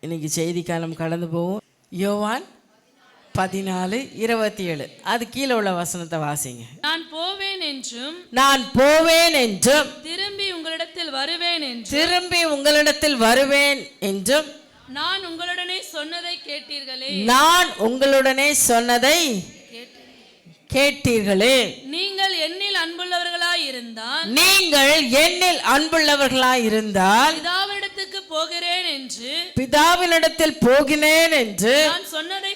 இன்னைக்கு செய்தி காலம் கடந்து போவோம். யோவான் 14:27 அது கீழே உள்ள வசனத்தை வாசிங்க. நான் போவேன் என்றும் திரும்பி உங்களிடத்தில் வருவேன் என்றும் நான் உங்களுடனே சொன்னதை கேட்டீர்களே. நீங்கள் என்னில் அன்புள்ளவர்களாய் இருந்தால் பிதாவினிடத்தில் போகிறேன் என்று நான் சொன்னதை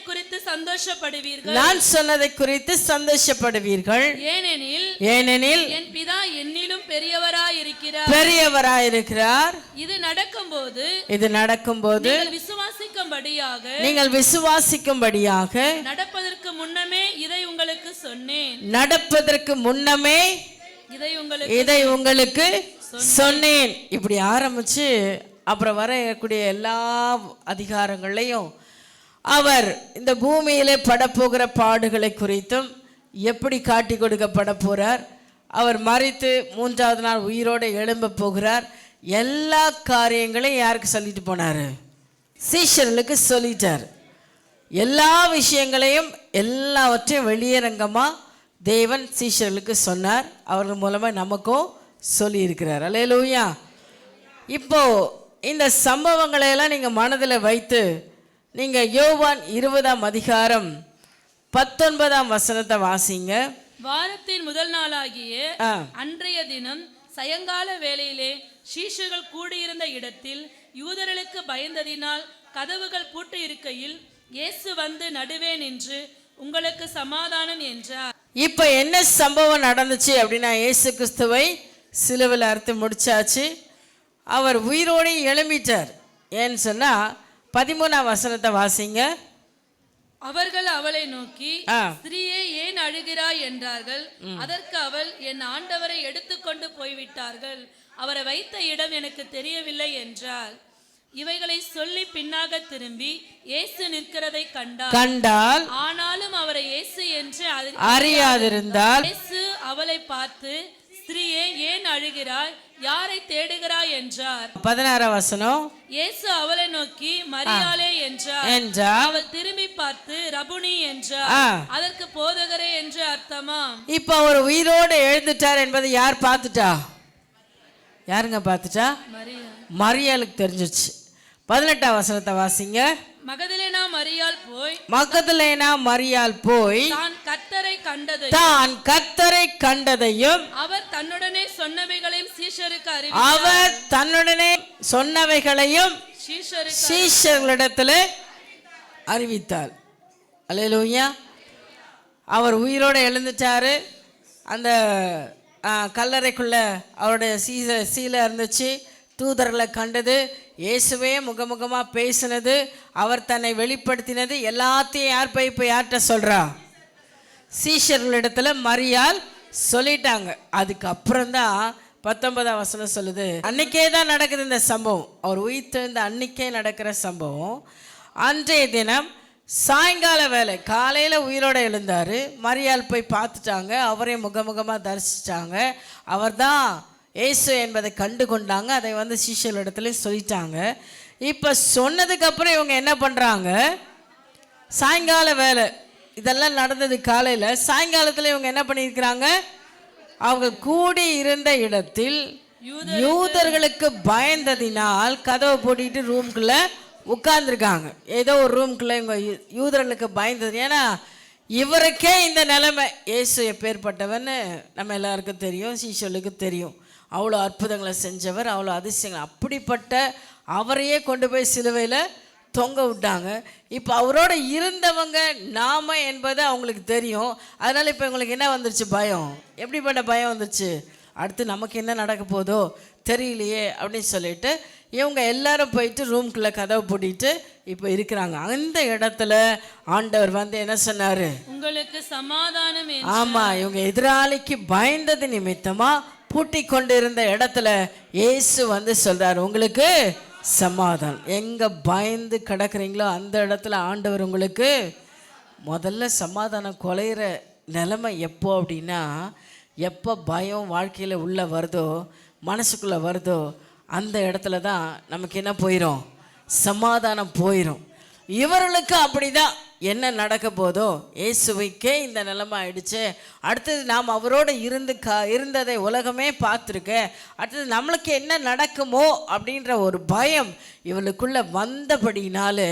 குறித்து சந்தோஷப்படுவீர்கள். ஏனெனில் என் பிதா என்னிலும் பெரியவராயிருக்கிறார். இது நடக்கும்போது நீங்கள் விசுவாசிக்கும்படியாக நடப்பதற்கு முன்னமே இதை உங்களுக்கு சொன்னேன். இப்படி ஆரம்பிச்சு அப்புறம் வரக்கூடிய எல்லா அதிகாரங்களையும் அவர் இந்த பூமியிலே படப்போகிற பாடுகளை குறித்தும் எப்படி காட்டி கொடுக்கப்பட போறார், அவர் மரித்து 3ஆவது நாள் உயிரோடு எழும்ப போகிறார், எல்லா காரியங்களையும் யாருக்கு சொல்லிட்டு போனார்? சீஷர்களுக்கு சொல்லிட்டார். எல்லா விஷயங்களையும் எல்லாவற்றையும் வெளியரங்கமாக தேவன் சீஷர்களுக்கு சொன்னார். அவர்கள் மூலமாக நமக்கும் சொல்லியிருக்கிறார். அல்லேலூயா. இப்போ இந்த சம்பவங்களை எல்லாம் நீங்கள் மனதில் வைத்து நீங்கள் யோவான் 20ஆம் அதிகாரம் 19ஆம் வசனத்தை வாசிங்க. வாரத்தின் முதல் நாளாகிய அன்றைய தினம் சாயங்கால வேளையிலே சீஷர்கள் கூடியிருந்த இடத்தில் யூதர்களுக்கு பயந்ததினால் கதவுகள் பூட்டி இருக்கையில் இயேசு வந்து நடுவே நின்று உங்களுக்கு சமாதானம் என்றார். இப்போ என்ன சம்பவம் நடந்துச்சு அப்படின்னா, இயேசு கிறிஸ்துவை சிலுவையில் அறுத்து முடிச்சாச்சு. அவர் உயிரோடு எழும்பிட்டார். ஏன்னு சொன்னால் 13ஆம் வசனத்தை வாசிங்க. அவர்கள் அவளை நோக்கி, ஸ்திரீயே ஏன் அழுகிறாய் என்றார்கள். அதற்கு அவள், என் ஆண்டவரை எடுத்துக்கொண்டு போய்விட்டார்கள், அவரை வைத்த இடம் எனக்கு தெரியவில்லை என்றார். இவைகளை சொல்லி பின்னாக திரும்பி இயேசு நிற்கிறதை கண்டால் ஆனாலும் அவரை இயேசு என்று அறியாதிருந்தால் இயேசு அவளை பார்த்து, ஸ்திரீயே ஏன் அழுகிறாய், யாரை தேடுகிறாய் என்றார். 16ஆம் வசனம். இயேசு அவளை நோக்கி மரியாளே என்றார். அவள் திரும்பி பார்த்து ரபுனி என்றார். அதற்கு போதகரே என்று அர்த்தமாம். இப்ப அவர் உயிரோடு எழுந்துட்டார் என்பதை யார் பார்த்துட்டா? யாருங்க பார்த்துட்டா? மரியாளுக்கு தெரிஞ்சிச்சு. 18ஆம் வசனத்தை வாசிங்க. மகதலேனா மரியாள் போய் தான் கர்த்தரை கண்டதையும் அவர் தன்னுடனே சொன்னவைகளையும் சீஷர்களிடத்தில் அறிவித்தாள். அல்லேலூயா. அவர் உயிரோடு எழுந்துட்டாரு. அந்த கல்லறைக்குள்ள அவருடைய சீலை இருந்துச்சு. தூதர்களை கண்டது, இயேசுவே முகமுகமாக பேசினது, அவர் தன்னை வெளிப்படுத்தினது எல்லாத்தையும் யார் போய் இப்போ யார்கிட்ட சொல்கிறா? சீஷர்களிடத்துல மரியாள் சொல்லிட்டாங்க. அதுக்கப்புறம் தான் 19ஆம் வசனம் சொல்லுது, அன்னைக்கே தான் நடக்குது இந்த சம்பவம். அவர் உயிர்த்தெழுந்த அன்னைக்கே நடக்கிற சம்பவம். அன்றைய தினம் சாயங்கால வேலை, காலையில் உயிரோடு எழுந்தார். மரியாள் போய் பார்த்துட்டாங்க, அவரே முகமுகமாக தரிசித்தாங்க. அவர் தான் இயேசு என்பதை கண்டு கொண்டாங்க. அதை வந்து சீஷர்களிடத்துல சொல்லிட்டாங்க. இப்போ சொன்னதுக்கப்புறம் இவங்க என்ன பண்ணுறாங்க? சாயங்கால வேலை இதெல்லாம் நடந்தது காலையில். சாயங்காலத்தில் இவங்க என்ன பண்ணியிருக்கிறாங்க? அவங்க கூடி இருந்த இடத்தில் யூதர்களுக்கு பயந்ததினால் கதவை போட்டிட்டு ரூம்குள்ளே உட்கார்ந்துருக்காங்க. ஏதோ ஒரு ரூம்குள்ளே இவங்க யூதர்களுக்கு பயந்தது. ஏன்னா இவருக்கே இந்த நிலைமை. இயேசு எப்பேற்பட்டவன்னு நம்ம எல்லாருக்கும் தெரியும், சீஷர்களுக்கு தெரியும். அவ்வளோ அற்புதங்களை செஞ்சவர், அவ்வளோ அதிசயங்கள். அப்படிப்பட்ட அவரையே கொண்டு போய் சிலுவையில் தொங்க விட்டாங்க. இப்போ அவரோட இருந்தவங்க நாம என்பது அவங்களுக்கு தெரியும். அதனால் இப்போ இவங்களுக்கு என்ன வந்துருச்சு? பயம். எப்படிப்பட்ட பயம் வந்துருச்சு? அடுத்து நமக்கு என்ன நடக்க போதோ தெரியலையே அப்படின்னு சொல்லிட்டு இவங்க எல்லாரும் போயிட்டு ரூம்குள்ளே கதவை பூட்டிட்டு இப்போ இருக்கிறாங்க. அந்த இடத்துல ஆண்டவர் வந்து என்ன சொன்னார்? உங்களுக்கு சமாதானம். ஆமாம், இவங்க எதிராளிக்கு பயந்தது நிமித்தமாக பூட்டி கொண்டு இருந்த இடத்துல இயேசு வந்து சொல்கிறார், உங்களுக்கு சமாதானம். எங்கே பயந்து கிடக்குறீங்களோ அந்த இடத்துல ஆண்டவர் உங்களுக்கு முதல்ல சமாதானம் குலையிற நிலைமை எப்போ அப்படின்னா, எப்போ பயம் வாழ்க்கையில் உள்ளே வருதோ, மனசுக்குள்ளே வருதோ, அந்த இடத்துல தான் நமக்கு என்ன போயிடும்? சமாதானம் போயிடும். இவர்களுக்கு அப்படிதான். என்ன நடக்க போதோ, இயேசுவுக்கே இந்த நிலைமை ஆயிடுச்சு, அடுத்தது நாம் அவரோடு இருந்ததை உலகமே பார்த்துருக்க, அடுத்தது நம்மளுக்கு என்ன நடக்குமோ அப்படின்ற ஒரு பயம் இவளுக்குள்ளே வந்தபடினாலே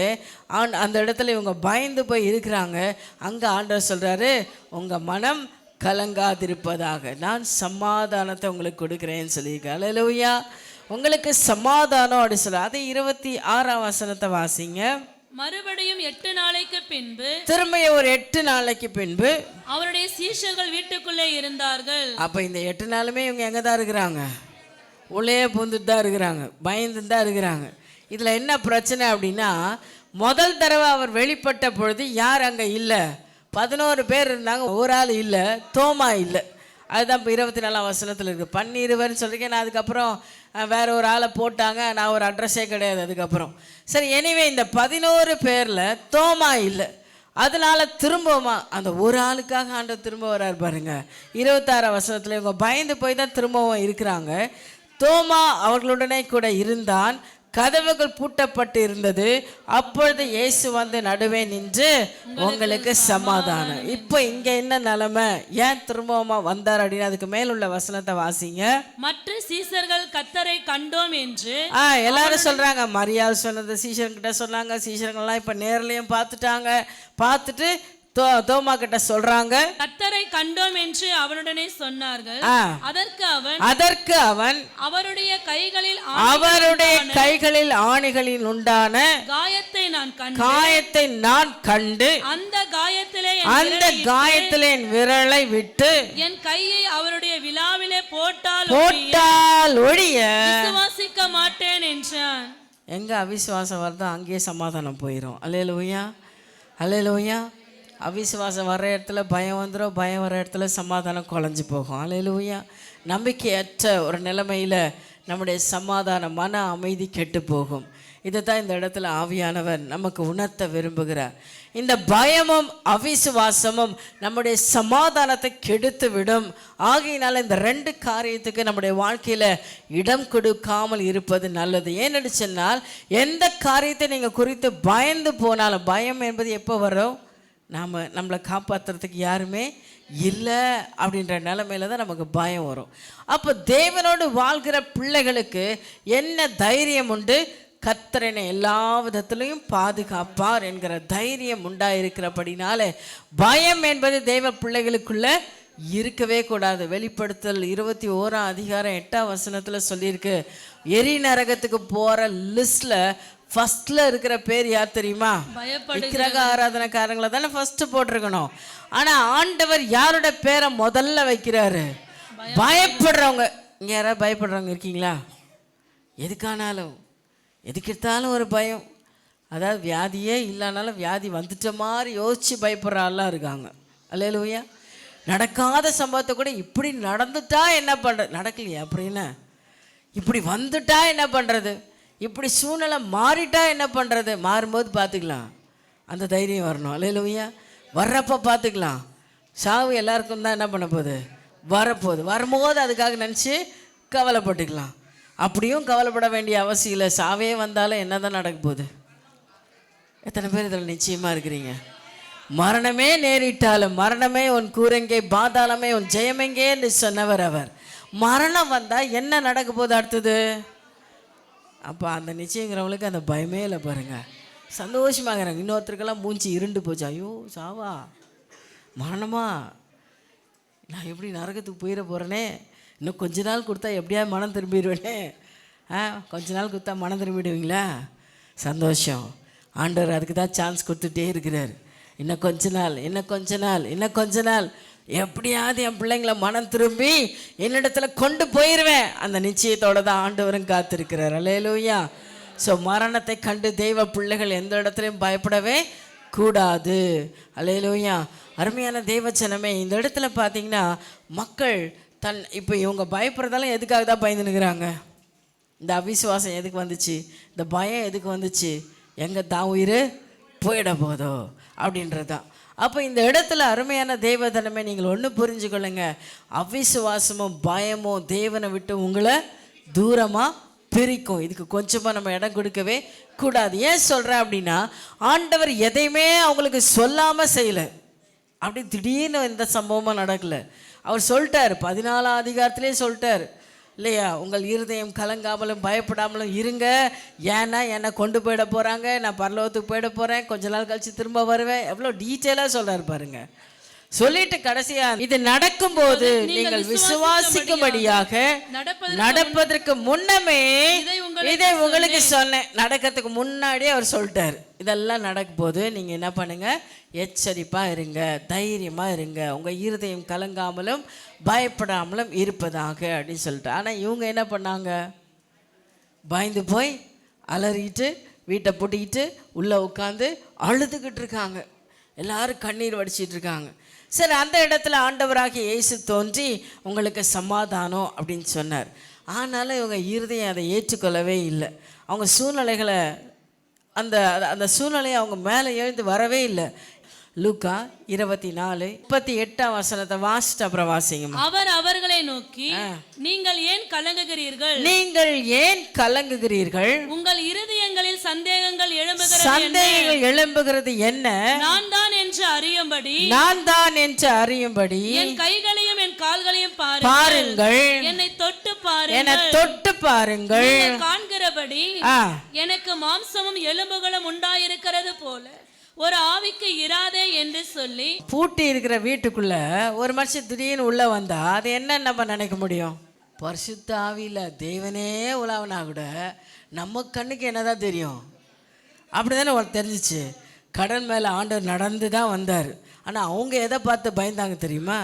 அந்த இடத்துல இவங்க பயந்து போய் இருக்கிறாங்க. அங்கே ஆண்டவர் சொல்கிறாரு, உங்கள் மனம் கலங்காதிருப்பதாக, நான் சமாதானத்தை உங்களுக்கு கொடுக்குறேன்னு சொல்லியிருக்கேன். அல்லேலூயா. உங்களுக்கு சமாதானம் அப்படி சொல்ல. அது 26ஆம் வசனத்தை வாசிங்க. மறுபடியும் 8 நாளைக்கு பின்பு, திரும்ப ஒரு 8 நாளைக்கு பின்பு அவருடைய சீஷர்கள் வீட்டுக்குள்ளே இருந்தார்கள். அப்போ இந்த 8 நாளுமே இவங்க எங்கே தான் இருக்கிறாங்க? உள்ளே பூந்துட்டு தான் இருக்கிறாங்க, பயந்து தான் இருக்கிறாங்க. இதில் என்ன பிரச்சனை அப்படின்னா, முதல் தடவை அவர் வெளிப்பட்ட பொழுது யார் அங்கே இல்லை? 11 பேர் இருந்தாங்க, ஒரு ஆள் இல்லை, தோமா இல்லை. அதுதான் இப்போ 24ஆம் வசனத்தில் இருக்குது. 12 சொல்லியிருக்கேன் நான். அதுக்கப்புறம் வேற ஒரு ஆளை போட்டாங்க, நான் ஒரு அட்ரஸே கிடையாது அதுக்கப்புறம். சரி, எனிவே இந்த 11 பேரில் தோமா இல்லை. அதனால திரும்பவுமா அந்த ஒரு ஆளுக்காக ஆண்டவர் திரும்ப வர்றார் பாருங்க. 26ஆம் வசனத்தில் இவங்க பயந்து போய் தான் திரும்பவும் இருக்கிறாங்க. தோமா அவர்களுடனே கூட இருந்தான். கதவுகள் பூட்டப்பட்டு இருந்தது. அப்பொழுது இயேசு வந்து நடுவே நின்று, உங்களுக்கு சமாதானம். இப்போ இங்க என்ன நிலைமை, ஏன் திரும்பவுமா வந்தார் அப்படின்னு அதுக்கு மேல் உள்ள வசனத்தை வாசிங்க. மற்ற சீஷர்கள் கர்த்தரை கண்டோம் என்று எல்லாரும் சொல்றாங்க. மரியாள் சொன்னது சீஷர்கிட்ட சொன்னாங்க. சீஷர்கள்லாம் இப்ப நேர்லயும் பார்த்துட்டாங்க. பார்த்துட்டு தோமா கிட்ட சொல்றாங்க, கர்த்தரை கண்டோம் என்று அவனுடனே சொன்னார்கள். அதற்கு அவன் அவருடைய கைகளில் ஆணிகளில் உண்டான காயத்தை நான் கண்டு அந்த காயத்திலே என் விரலை விட்டு என் கையை அவருடைய விலாவிலே போட்டால் ஒழிய விசுவாசிக்க மாட்டேன் என்றான். எங்க அவிசுவாசம் வருதோ அங்கேயே சமாதானம் போயிடும். அல்லேலூயா, அல்லேலூயா. அவிசுவாசம் வர்ற இடத்துல பயம் வந்துடும், பயம் வர இடத்துல சமாதானம் குலைஞ்சு போகும். அல்லேலூயா. நம்பிக்கையற்ற ஒரு நிலைமையில் நம்முடைய சமாதான மன அமைதி கெட்டு போகும். இதை தான் இந்த இடத்துல ஆவியானவர் நமக்கு உணர்த்த விரும்புகிறார். இந்த பயமும் அவிசுவாசமும் நம்முடைய சமாதானத்தை கெடுத்து விடும். ஆகையினால இந்த 2 காரியத்துக்கு நம்முடைய வாழ்க்கையில் இடம் கொடுக்காமல் இருப்பது நல்லது. ஏன்னு சொன்னால், எந்த காரியத்தை நீங்கள் குறித்து பயந்து போனாலும், பயம் என்பது எப்போ வரும்? நம்மளை காப்பாற்றுறதுக்கு யாருமே இல்லை அப்படின்ற நிலைமையில தான் நமக்கு பயம் வரும். அப்போ தேவனோடு வாழ்கிற பிள்ளைகளுக்கு என்ன தைரியம் உண்டு? கர்த்தர் என்னை எல்லா விதத்திலையும் பாதுகாப்பார் என்கிற தைரியம் உண்டாயிருக்கிறபடினாலே பயம் என்பது தேவ பிள்ளைகளுக்குள்ள இருக்கவே கூடாது. வெளிப்படுத்தல் 21ஆம் அதிகாரம் 8ஆம் வசனத்தில் சொல்லியிருக்கு, எரி நரகத்துக்கு போகிற லிஸ்டில் ஃபர்ஸ்ட்ல இருக்கிற பேர் யார் தெரியுமா? விக்கிரக ஆராதனைக்காரங்களை தானே ஃபர்ஸ்ட் போட்டிருக்கணும். ஆனா ஆண்டவர் யாரோட பேரை முதல்ல வைக்கிறாரு? பயப்படுறவங்க. இங்க யாராவது பயப்படுறவங்க இருக்கீங்களா? எதுக்கானாலும் எதுக்கெடுத்தாலும் ஒரு பயம். அதாவது வியாதியே இல்லைனாலும் வியாதி வந்துட்ட மாதிரி யோசிச்சு பயப்படுற ஆள்லாம் இருக்காங்க. அல்லேலூயா. நடக்காத சம்பவத்தை கூட இப்படி நடந்துட்டா என்ன பண்ணுறது, நடக்கலையா அப்படின்னு, இப்படி வந்துட்டா என்ன பண்ணுறது, இப்படி சூழ்நிலை மாறிட்டா என்ன பண்ணுறது, மாறும்போது பார்த்துக்கலாம், அந்த தைரியம் வரணும். அல்லேலூயா. வர்றப்போ பார்த்துக்கலாம். சாவு எல்லாருக்கும் தான் என்ன பண்ண போகுது, வரப்போகுது. வரும்போது அதுக்காக நினச்சி கவலைப்பட்டுக்கலாம். அப்படியும் கவலைப்பட வேண்டிய அவசியம் இல்லை. சாவே வந்தாலும் என்ன தான் நடக்க போகுது? எத்தனை பேர் இதில் நிச்சயமாக இருக்கிறீங்க? மரணமே நேரிட்டாலும், மரணமே உன் கூரெங்கே, பாதாளமே உன் ஜெயமெங்கே என்று சொன்னவர் அவர். மரணம் வந்தால் என்ன நடக்க போகுது அடுத்தது? அப்போ அந்த நிச்சயங்கிறவங்களுக்கு அந்த பயமே இல்லை பாருங்க, சந்தோஷமாகறாங்க. இன்னொருத்தருக்கெல்லாம் மூஞ்சி இருண்டு போச்சு, ஐயோ சாவா, மரணமா, நான் எப்படி நரகத்துக்கு போயிட போகிறேனே, இன்னும் கொஞ்ச நாள் கொடுத்தா எப்படியா மனம் திரும்பிடுவேனே. கொஞ்ச நாள் கொடுத்தா மனம் திரும்பிடுவீங்களா? சந்தோஷம். ஆண்டவர் அதுக்கு தான் சான்ஸ் கொடுத்துட்டே இருக்கிறார். இன்னும் கொஞ்ச நாள், இன்னும் கொஞ்ச நாள், இன்னும் கொஞ்ச நாள், எப்படியாவது என் பிள்ளைங்களை மனம் திரும்பி என்னிடத்துல கொண்டு போயிடுவேன். அந்த நிச்சயத்தோடு தான் ஆண்டவரும் காத்திருக்கிறார். அல்லேலூயா. ஸோ மரணத்தை கண்டு தெய்வ பிள்ளைகள் எந்த இடத்துலையும் பயப்படவே கூடாது. அல்லேலூயா. அருமையான தேவச்சனமே, இந்த இடத்துல பார்த்தீங்கன்னா மக்கள் இப்போ இவங்க பயப்படுறதால எதுக்காக தான் பயந்துனுக்கிறாங்க? இந்த அவிசுவாசம் எதுக்கு வந்துச்சு? இந்த பயம் எதுக்கு வந்துச்சு? எங்கே தான் உயிர் போயிட போதோ அப்படின்றது தான். அப்போ இந்த இடத்துல அருமையான தேவதனமே, நீங்கள் ஒன்று புரிஞ்சுக்கொள்ளுங்க, அவிசுவாசமும் பயமும் தேவனை விட்டு உங்களை தூரமாக பிரிக்கும். இதுக்கு கொஞ்சமாக நம்ம இடம் கொடுக்கவே கூடாது. ஏன் சொல்கிறேன் அப்படின்னா, ஆண்டவர் எதையுமே அவங்களுக்கு சொல்லாமல் செய்யலை. அப்படி திடீர்னு இந்த சம்பவமாக நடக்கலை. அவர் சொல்லிட்டார், 14ஆம் அதிகாரத்திலே சொல்லிட்டார் இல்லையா, உங்கள் இருதயம் கலங்காமலும் பயப்படாமலும் இருங்க. ஏன்னா என்னை கொண்டு போயிட போகிறாங்க, நான் பரலோகத்துக்கு போயிட போகிறேன், கொஞ்ச நாள் கழித்து திரும்ப வருவேன். எவ்வளோ டீட்டெயிலாக சொல்கிறார் பாருங்க. சொல்லிட்டு கடைசியா இது நடக்கும்போது நீங்கள் விசுவாசிக்கும்படியாக நடப்பதற்கு முன்னமே இதை உங்களுக்கு சொன்னேன். நடக்கிறதுக்கு முன்னாடியே அவர் சொல்லிட்டார், இதெல்லாம் நடக்கும் போது நீங்கள் என்ன பண்ணுங்க, எச்சரிப்பாக இருங்க, தைரியமாக இருங்க, உங்கள் இருதயம் கலங்காமலும் பயப்படாமலும் இருப்பதாக அப்படின்னு சொல்லிட்டு. ஆனால் இவங்க என்ன பண்ணாங்க, பயந்து போய் அலறிட்டு வீட்டை பூட்டிக்கிட்டு உள்ளே உட்காந்து அழுதுகிட்டு இருக்காங்க. எல்லாரும் கண்ணீர் வடிச்சிட்டு இருக்காங்க. சரி, அந்த இடத்துல ஆண்டவராகிய இயேசு தோன்றி உங்களுக்கு சமாதானம் அப்படின்னு சொன்னார். ஆனாலும் இவங்க இருதயம் அதை ஏற்றுக்கொள்ளவே இல்லை. அவங்க சூழ்நிலைகளை அந்த அந்த சூழ்நிலையை அவங்க மேலே எழுந்து வரவே இல்லை. லூக்கா 24:38 வாசிட்டு அப்புறம் வாசிங்க. அவர் அவர்களை நோக்கி, நீங்கள் ஏன் கலங்குகிறீர்கள்? நீங்கள் ஏன் கலங்குகிறீர்கள்? உங்கள் இருதயங்களில் சந்தேகங்கள் எழும்புகிறது என்ன? நான் தான் என்று அறியும்படி என் கைகளையும் என் கால்களையும் பாருங்கள். என்னை தொட்டு பாருங்கள். காண்கிறபடி எனக்கு மாம்சமும் எலும்புகளும் உண்டாயிருக்கிறது போல ஒரு ஆவிக்கு இராதே என்று சொல்லி. பூட்டி இருக்கிற வீட்டுக்குள்ள ஒரு மனுஷன் திடீர்னு உள்ள வந்தா அது என்ன நம்ம நினைக்க முடியும்? பரிசுத்த ஆவியில தேவனே உலாவனா கூட நம்ம கண்ணுக்கு என்னதான் தெரியும்? அப்படிதானே உனக்கு தெரிஞ்சிச்சு. கடல் மேலே ஆண்டவர் நடந்து தான் வந்தார். ஆனால் அவங்க எதை பார்த்து பயந்தாங்க தெரியுமா?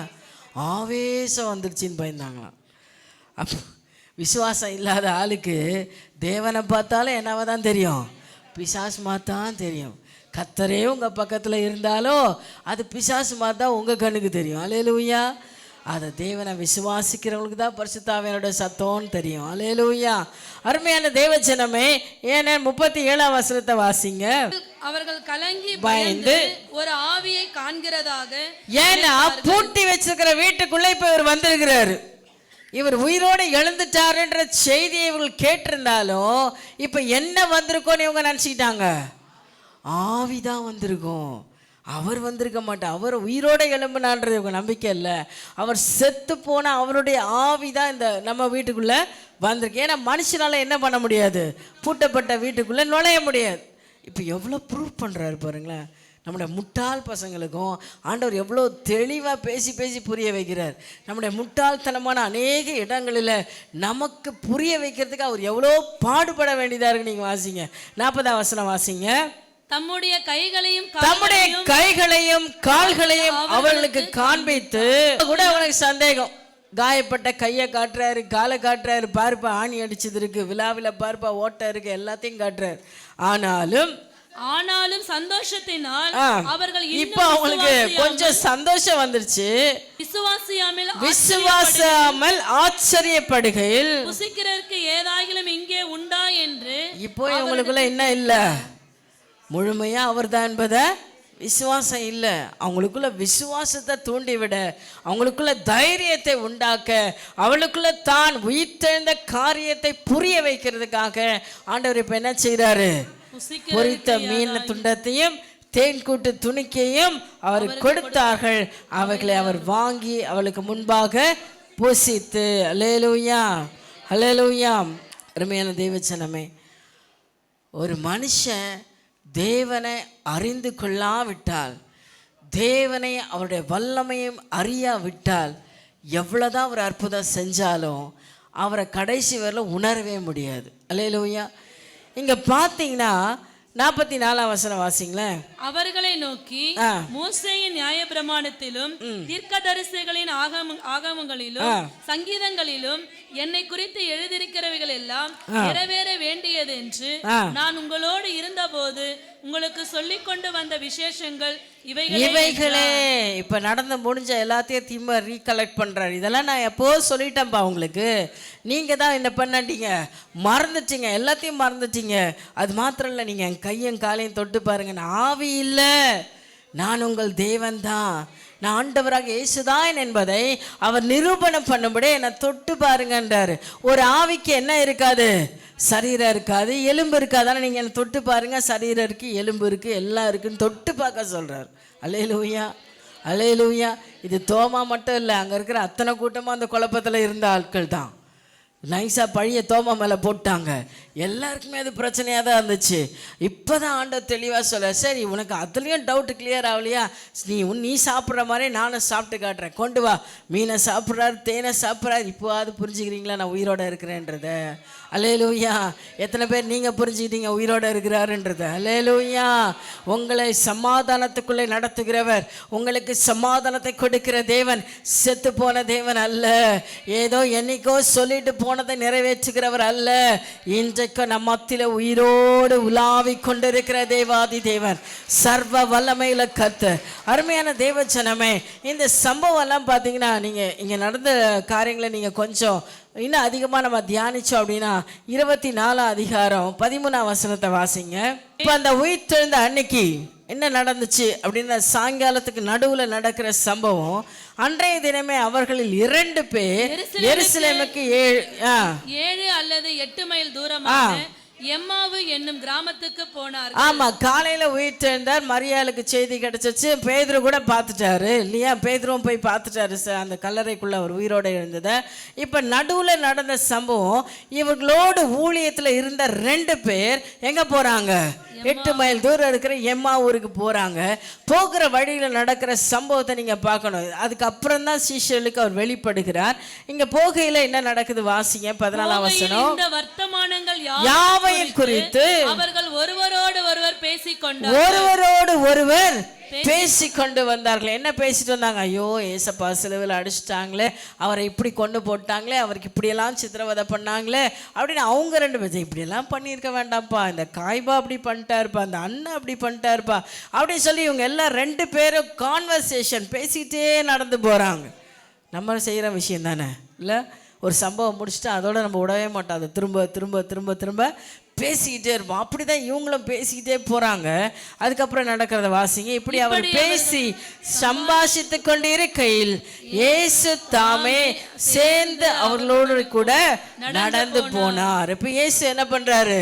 ஆவேசம் வந்துடுச்சின்னு பயந்தாங்களாம். அப்போ விசுவாசம் இல்லாத ஆளுக்கு தேவனை பார்த்தாலும் என்னவா தான் தெரியும்? பிசாசுமா தான் தெரியும். கர்த்தரே உங்கள் பக்கத்தில் இருந்தாலும் அது பிசாசு மாதிரி தான் உங்கள் கண்ணுக்கு தெரியும். அல்லேலூயா. அதை தேவனை விசுவாசிக்கிறவங்களுக்கு தான் பரிசுத்த ஆவியானோட சத்தம்னு தெரியும். அல்லேலூயா. அருமையான தேவஜனமே, ஏன்னா 37 வாசிங்க. அவர்கள் கலங்கி பயந்து ஒரு ஆவியை காண்கிறதாக. ஏன்னா பூட்டி வச்சிருக்கிற வீட்டுக்குள்ள இப்ப இவர் வந்திருக்கிறாரு. இவர் உயிரோடு எழுந்துட்டாருன்ற செய்தியை இவர்கள் கேட்டிருந்தாலும் இப்ப என்ன வந்திருக்கோன்னு இவங்க நினைச்சுக்கிட்டாங்க, ஆவிதான் வந்திருக்கும். அவர் வந்திருக்க மாட்டார். அவர் உயிரோட எழும்புனான்றது இவங்க நம்பிக்கை இல்லை. அவர் செத்து போன அவருடைய ஆவி தான் இந்த நம்ம வீட்டுக்குள்ளே வந்திருக்கு. ஏன்னா மனுஷனால என்ன பண்ண முடியாது, பூட்டப்பட்ட வீட்டுக்குள்ளே நுழைய முடியாது. இப்போ எவ்வளோ ப்ரூவ் பண்ணுறாரு பாருங்களேன். நம்முடைய முட்டாள் பசங்களுக்கும் ஆண்டவர் எவ்வளோ தெளிவாக பேசி பேசி புரிய வைக்கிறார். நம்முடைய முட்டாள்தனமான அநேக இடங்களில் நமக்கு புரிய வைக்கிறதுக்கு அவர் எவ்வளோ பாடுபட வேண்டியதாக இருக்கு. நீங்கள் வாசிங்க 40 வாசிங்க. தம்முடைய கைகளையும் கால்களையும் அவர்களுக்கு காண்பித்து கூட அவனுக்கு சந்தேகம். காயப்பட்ட கையை காட்டுறாரு, காலை காட்டுறாரு, பார்ப்பா ஆணி அடிச்சது இருக்கு, விழாவில பார்ப்பா ஓட்டை இருக்கு, எல்லாத்தையும் காட்டுறாரு. ஆனாலும் சந்தோஷத்தினால் அவர்கள் இப்ப அவங்களுக்கு கொஞ்சம் சந்தோஷம் வந்துருச்சு. விசுவாசாமல் ஆச்சரியப்படுகையில் புசிக்கிறதுக்கு ஏதாகிலும் இங்கே உண்டா என்று இப்போ இவங்களுக்குள்ள என்ன இல்லை, முழுமையா அவர் தான் என்பதை விசுவாசம் இல்லை. அவங்களுக்குள்ள விசுவாசத்தை தூண்டிவிட, அவங்களுக்குள்ள தைரியத்தை உண்டாக்க, அவளுக்குள்ள தான் உயிர்த்தெழுந்த காரியத்தை புரிய வைக்கிறதுக்காக ஆண்டவர் இப்ப என்ன செய்யறாரு, பொரித்த மீன் துண்டத்தையும் தேன் கூட்டு துணிக்கையும் அவர் கொடுத்தார்கள். அவைகளை அவர் வாங்கி அவளுக்கு முன்பாக புசித்து. அல்லேலூயா, அல்லேலூயா. அருமையான தேவச்சனமே, ஒரு மனுஷன் தேவனை அறிந்து கொள்ளாவிட்டால், தேவனை அவருடைய வல்லமையும் அறியாவிட்டால், எவ்வளோதான் அவர் அற்புதம் செஞ்சாலும் அவரை கடைசி வரல உணரவே முடியாது. அல்லேலூயா. இங்க பார்த்தீங்கன்னா 44 வாசிங்களேன். அவர்களை நோக்கி, மோசேயின் நியாயப்பிரமாணத்திலும் தீர்க்கதரிசிகளின் ஆகமங்களிலும் சங்கீதங்களிலும் என்னை குறித்து எழுதியிருக்கிறவைகள் எல்லாம் நிறைவேற வேண்டியது என்று நான் உங்களோடு இருந்தபோது உங்களுக்கு சொல்லிக் கொண்டு வந்த விசேஷங்கள் இவைகளே. இப்ப நடந்து முடிஞ்ச எல்லாத்தையும் திரும்ப ரீகலெக்ட் பண்றாரு. இதெல்லாம் நான் எப்போ சொல்லிட்டேன்ப்பா உங்களுக்கு, நீங்க தான் என்ன பண்ணாட்டீங்க, மறந்துட்டீங்க, எல்லாத்தையும் மறந்துட்டீங்க. அது மாத்திரம் இல்லை, நீங்க என் கையும் காலையும் தொட்டு பாருங்க, நான் ஆவி இல்லை, நான் உங்கள் தேவன் தான், நான் ஆண்டவராக இயேசுதான் என்பதை அவர் நிரூபணம் பண்ணும்படி என்னை தொட்டு பாருங்கன்றாரு. ஒரு ஆவிக்கு என்ன இருக்காது? சரீரம் இருக்காது, எலும்பு இருக்காது. ஆனால் நீங்கள் என்னை தொட்டு பாருங்க, சரீரம் இருக்குது, எலும்பு இருக்குது, எல்லாம் இருக்குன்னு தொட்டு பார்க்க சொல்கிறார். அல்லேலூயா, அல்லேலூயா. இது தோமா மட்டும் இல்லை, அங்கே இருக்கிற அத்தனை கூட்டமாக அந்த குழப்பத்தில் இருந்த ஆட்கள் தான். நைஸாக பழைய தோமா மேலே போட்டாங்க. எல்லாருக்குமே அது பிரச்சனையாக தான் இருந்துச்சு. இப்போ தான் ஆண்டவர் தெளிவாக சொல்ல, சரி உனக்கு அதுலேயும் டவுட்டு கிளியர் ஆகலையா, நீ சாப்பிட்ற மாதிரி நானும் சாப்பிட்டு காட்டுறேன், கொண்டு வா. மீனை சாப்பிட்றாரு, தேனை சாப்பிட்றாரு, இப்போ அது புரிஞ்சுக்கிறீங்களா நான் உயிரோடு இருக்கிறேன்றத? அல்லேலூயா. எத்தனை பேர் நீங்கள் புரிஞ்சுக்கிட்டீங்க உயிரோடு இருக்கிறாருன்றத? அல்லேலூயா. உங்களை சமாதானத்துக்குள்ளே நடத்துகிறவர், உங்களுக்கு சமாதானத்தை கொடுக்கிற தேவன் செத்து போன தேவன் அல்ல. ஏதோ என்னைக்கோ சொல்லிட்டு போனதை நிறைவேற்றுகிறவர் அல்ல. இன்றைக்கு நம்ம மத்தியில் உயிரோடு உலாவி கொண்டிருக்கிற தேவாதி தேவன், சர்வ வல்லமையில கர்த்தர். அருமையான தேவஜனமே, இந்த சம்பவம் எல்லாம் பார்த்தீங்கன்னா நீங்கள் இங்கே நடந்த காரியங்களை நீங்கள் கொஞ்சம் இன்னும் அதிகமாக நம்ம தியானிச்சோம் அப்படின்னா 24 அதிகாரம் 13 வசனத்தை வாசிங்க. இப்போ அந்த உயிர் தெழுந்த அன்னைக்கு என்ன நடந்துச்சு அப்படின்னா, சாயங்காலத்துக்கு நடுவில் நடக்கிற சம்பவம். அன்றைய தினமே அவர்களில் 2 பேர் எருசலேமுக்கு 7 அல்லது 8 மைல் தூரமாக எம்மாவு என்னும் கிராமத்துக்கு போனார். ஆமா, காலையில உயிர் தெழுந்தார். மரியாளுக்கு செய்தி கிடைச்சிச்சு. பேதுரு கூட பார்த்துட்டாரு இல்லையா? பேதுருவும் போய் பார்த்துட்டாரு அந்த கல்லறைக்குள்ள அவர் உயிரோட எழுந்ததை. இப்ப நடுவுல நடந்த சம்பவம், இவர்களோடு ஊழியத்துல இருந்த 2 பேர் எங்க போறாங்க? 8 மைல் தூரம் இருக்கிற எம்மா ஊருக்கு போறாங்க. போகிற வழியில நடக்கிற சம்பவத்தை நீங்க பார்க்கணும். அதுக்கப்புறம் தான் சீஷர்களுக்கு அவர் வெளிப்படுகிறார். இங்க போகையில என்ன நடக்குது வாசிங்க. 14 வசனம். இந்த வர்த்தமானங்கள் யாவையும் குறித்து அவர்கள் ஒருவரோடு ஒருவர் பேசிக்கொண்டு வந்தார்கள். என்ன பேசிட்டு வந்தாங்க? ஐயோ ஏசப்பா சிலுவையில் அடிச்சிட்டாங்களே, அவரை இப்படி கொண்டு போட்டாங்களே, அவருக்கு இப்படியெல்லாம் சித்திரவதை பண்ணாங்களே அப்படின்னு அவங்க 2 பேர், இப்படியெல்லாம் பண்ணியிருக்க வேண்டாம்ப்பா, இந்த காய்பா அப்படி பண்ணிட்டாருப்பா, அந்த அண்ணன் அப்படி பண்ணிட்டாருப்பா அப்படின்னு சொல்லி இவங்க எல்லாம் 2 பேரும் கான்வர்சேஷன் பேசிக்கிட்டே நடந்து போகிறாங்க. நம்ம செய்கிற விஷயம் தானே இல்லை? ஒரு சம்பவம் முடிச்சுட்டு அதோட நம்ம விடவே மாட்டோம், அதை திரும்ப திரும்ப திரும்ப திரும்ப பேசிக்கிட்டே இருப்போம். அப்படிதான் இவங்களும் பேசிக்கிட்டே போறாங்க. அதுக்கப்புறம் நடக்கிறத வாசிங்க. இப்படி அவர் பேசி சம்பாஷித்து கொண்டு இருக்கையில் இயேசு தாமே சேர்ந்து அவர்களோடு கூட நடந்து போனார். இப்ப இயேசு என்ன பண்றாரு?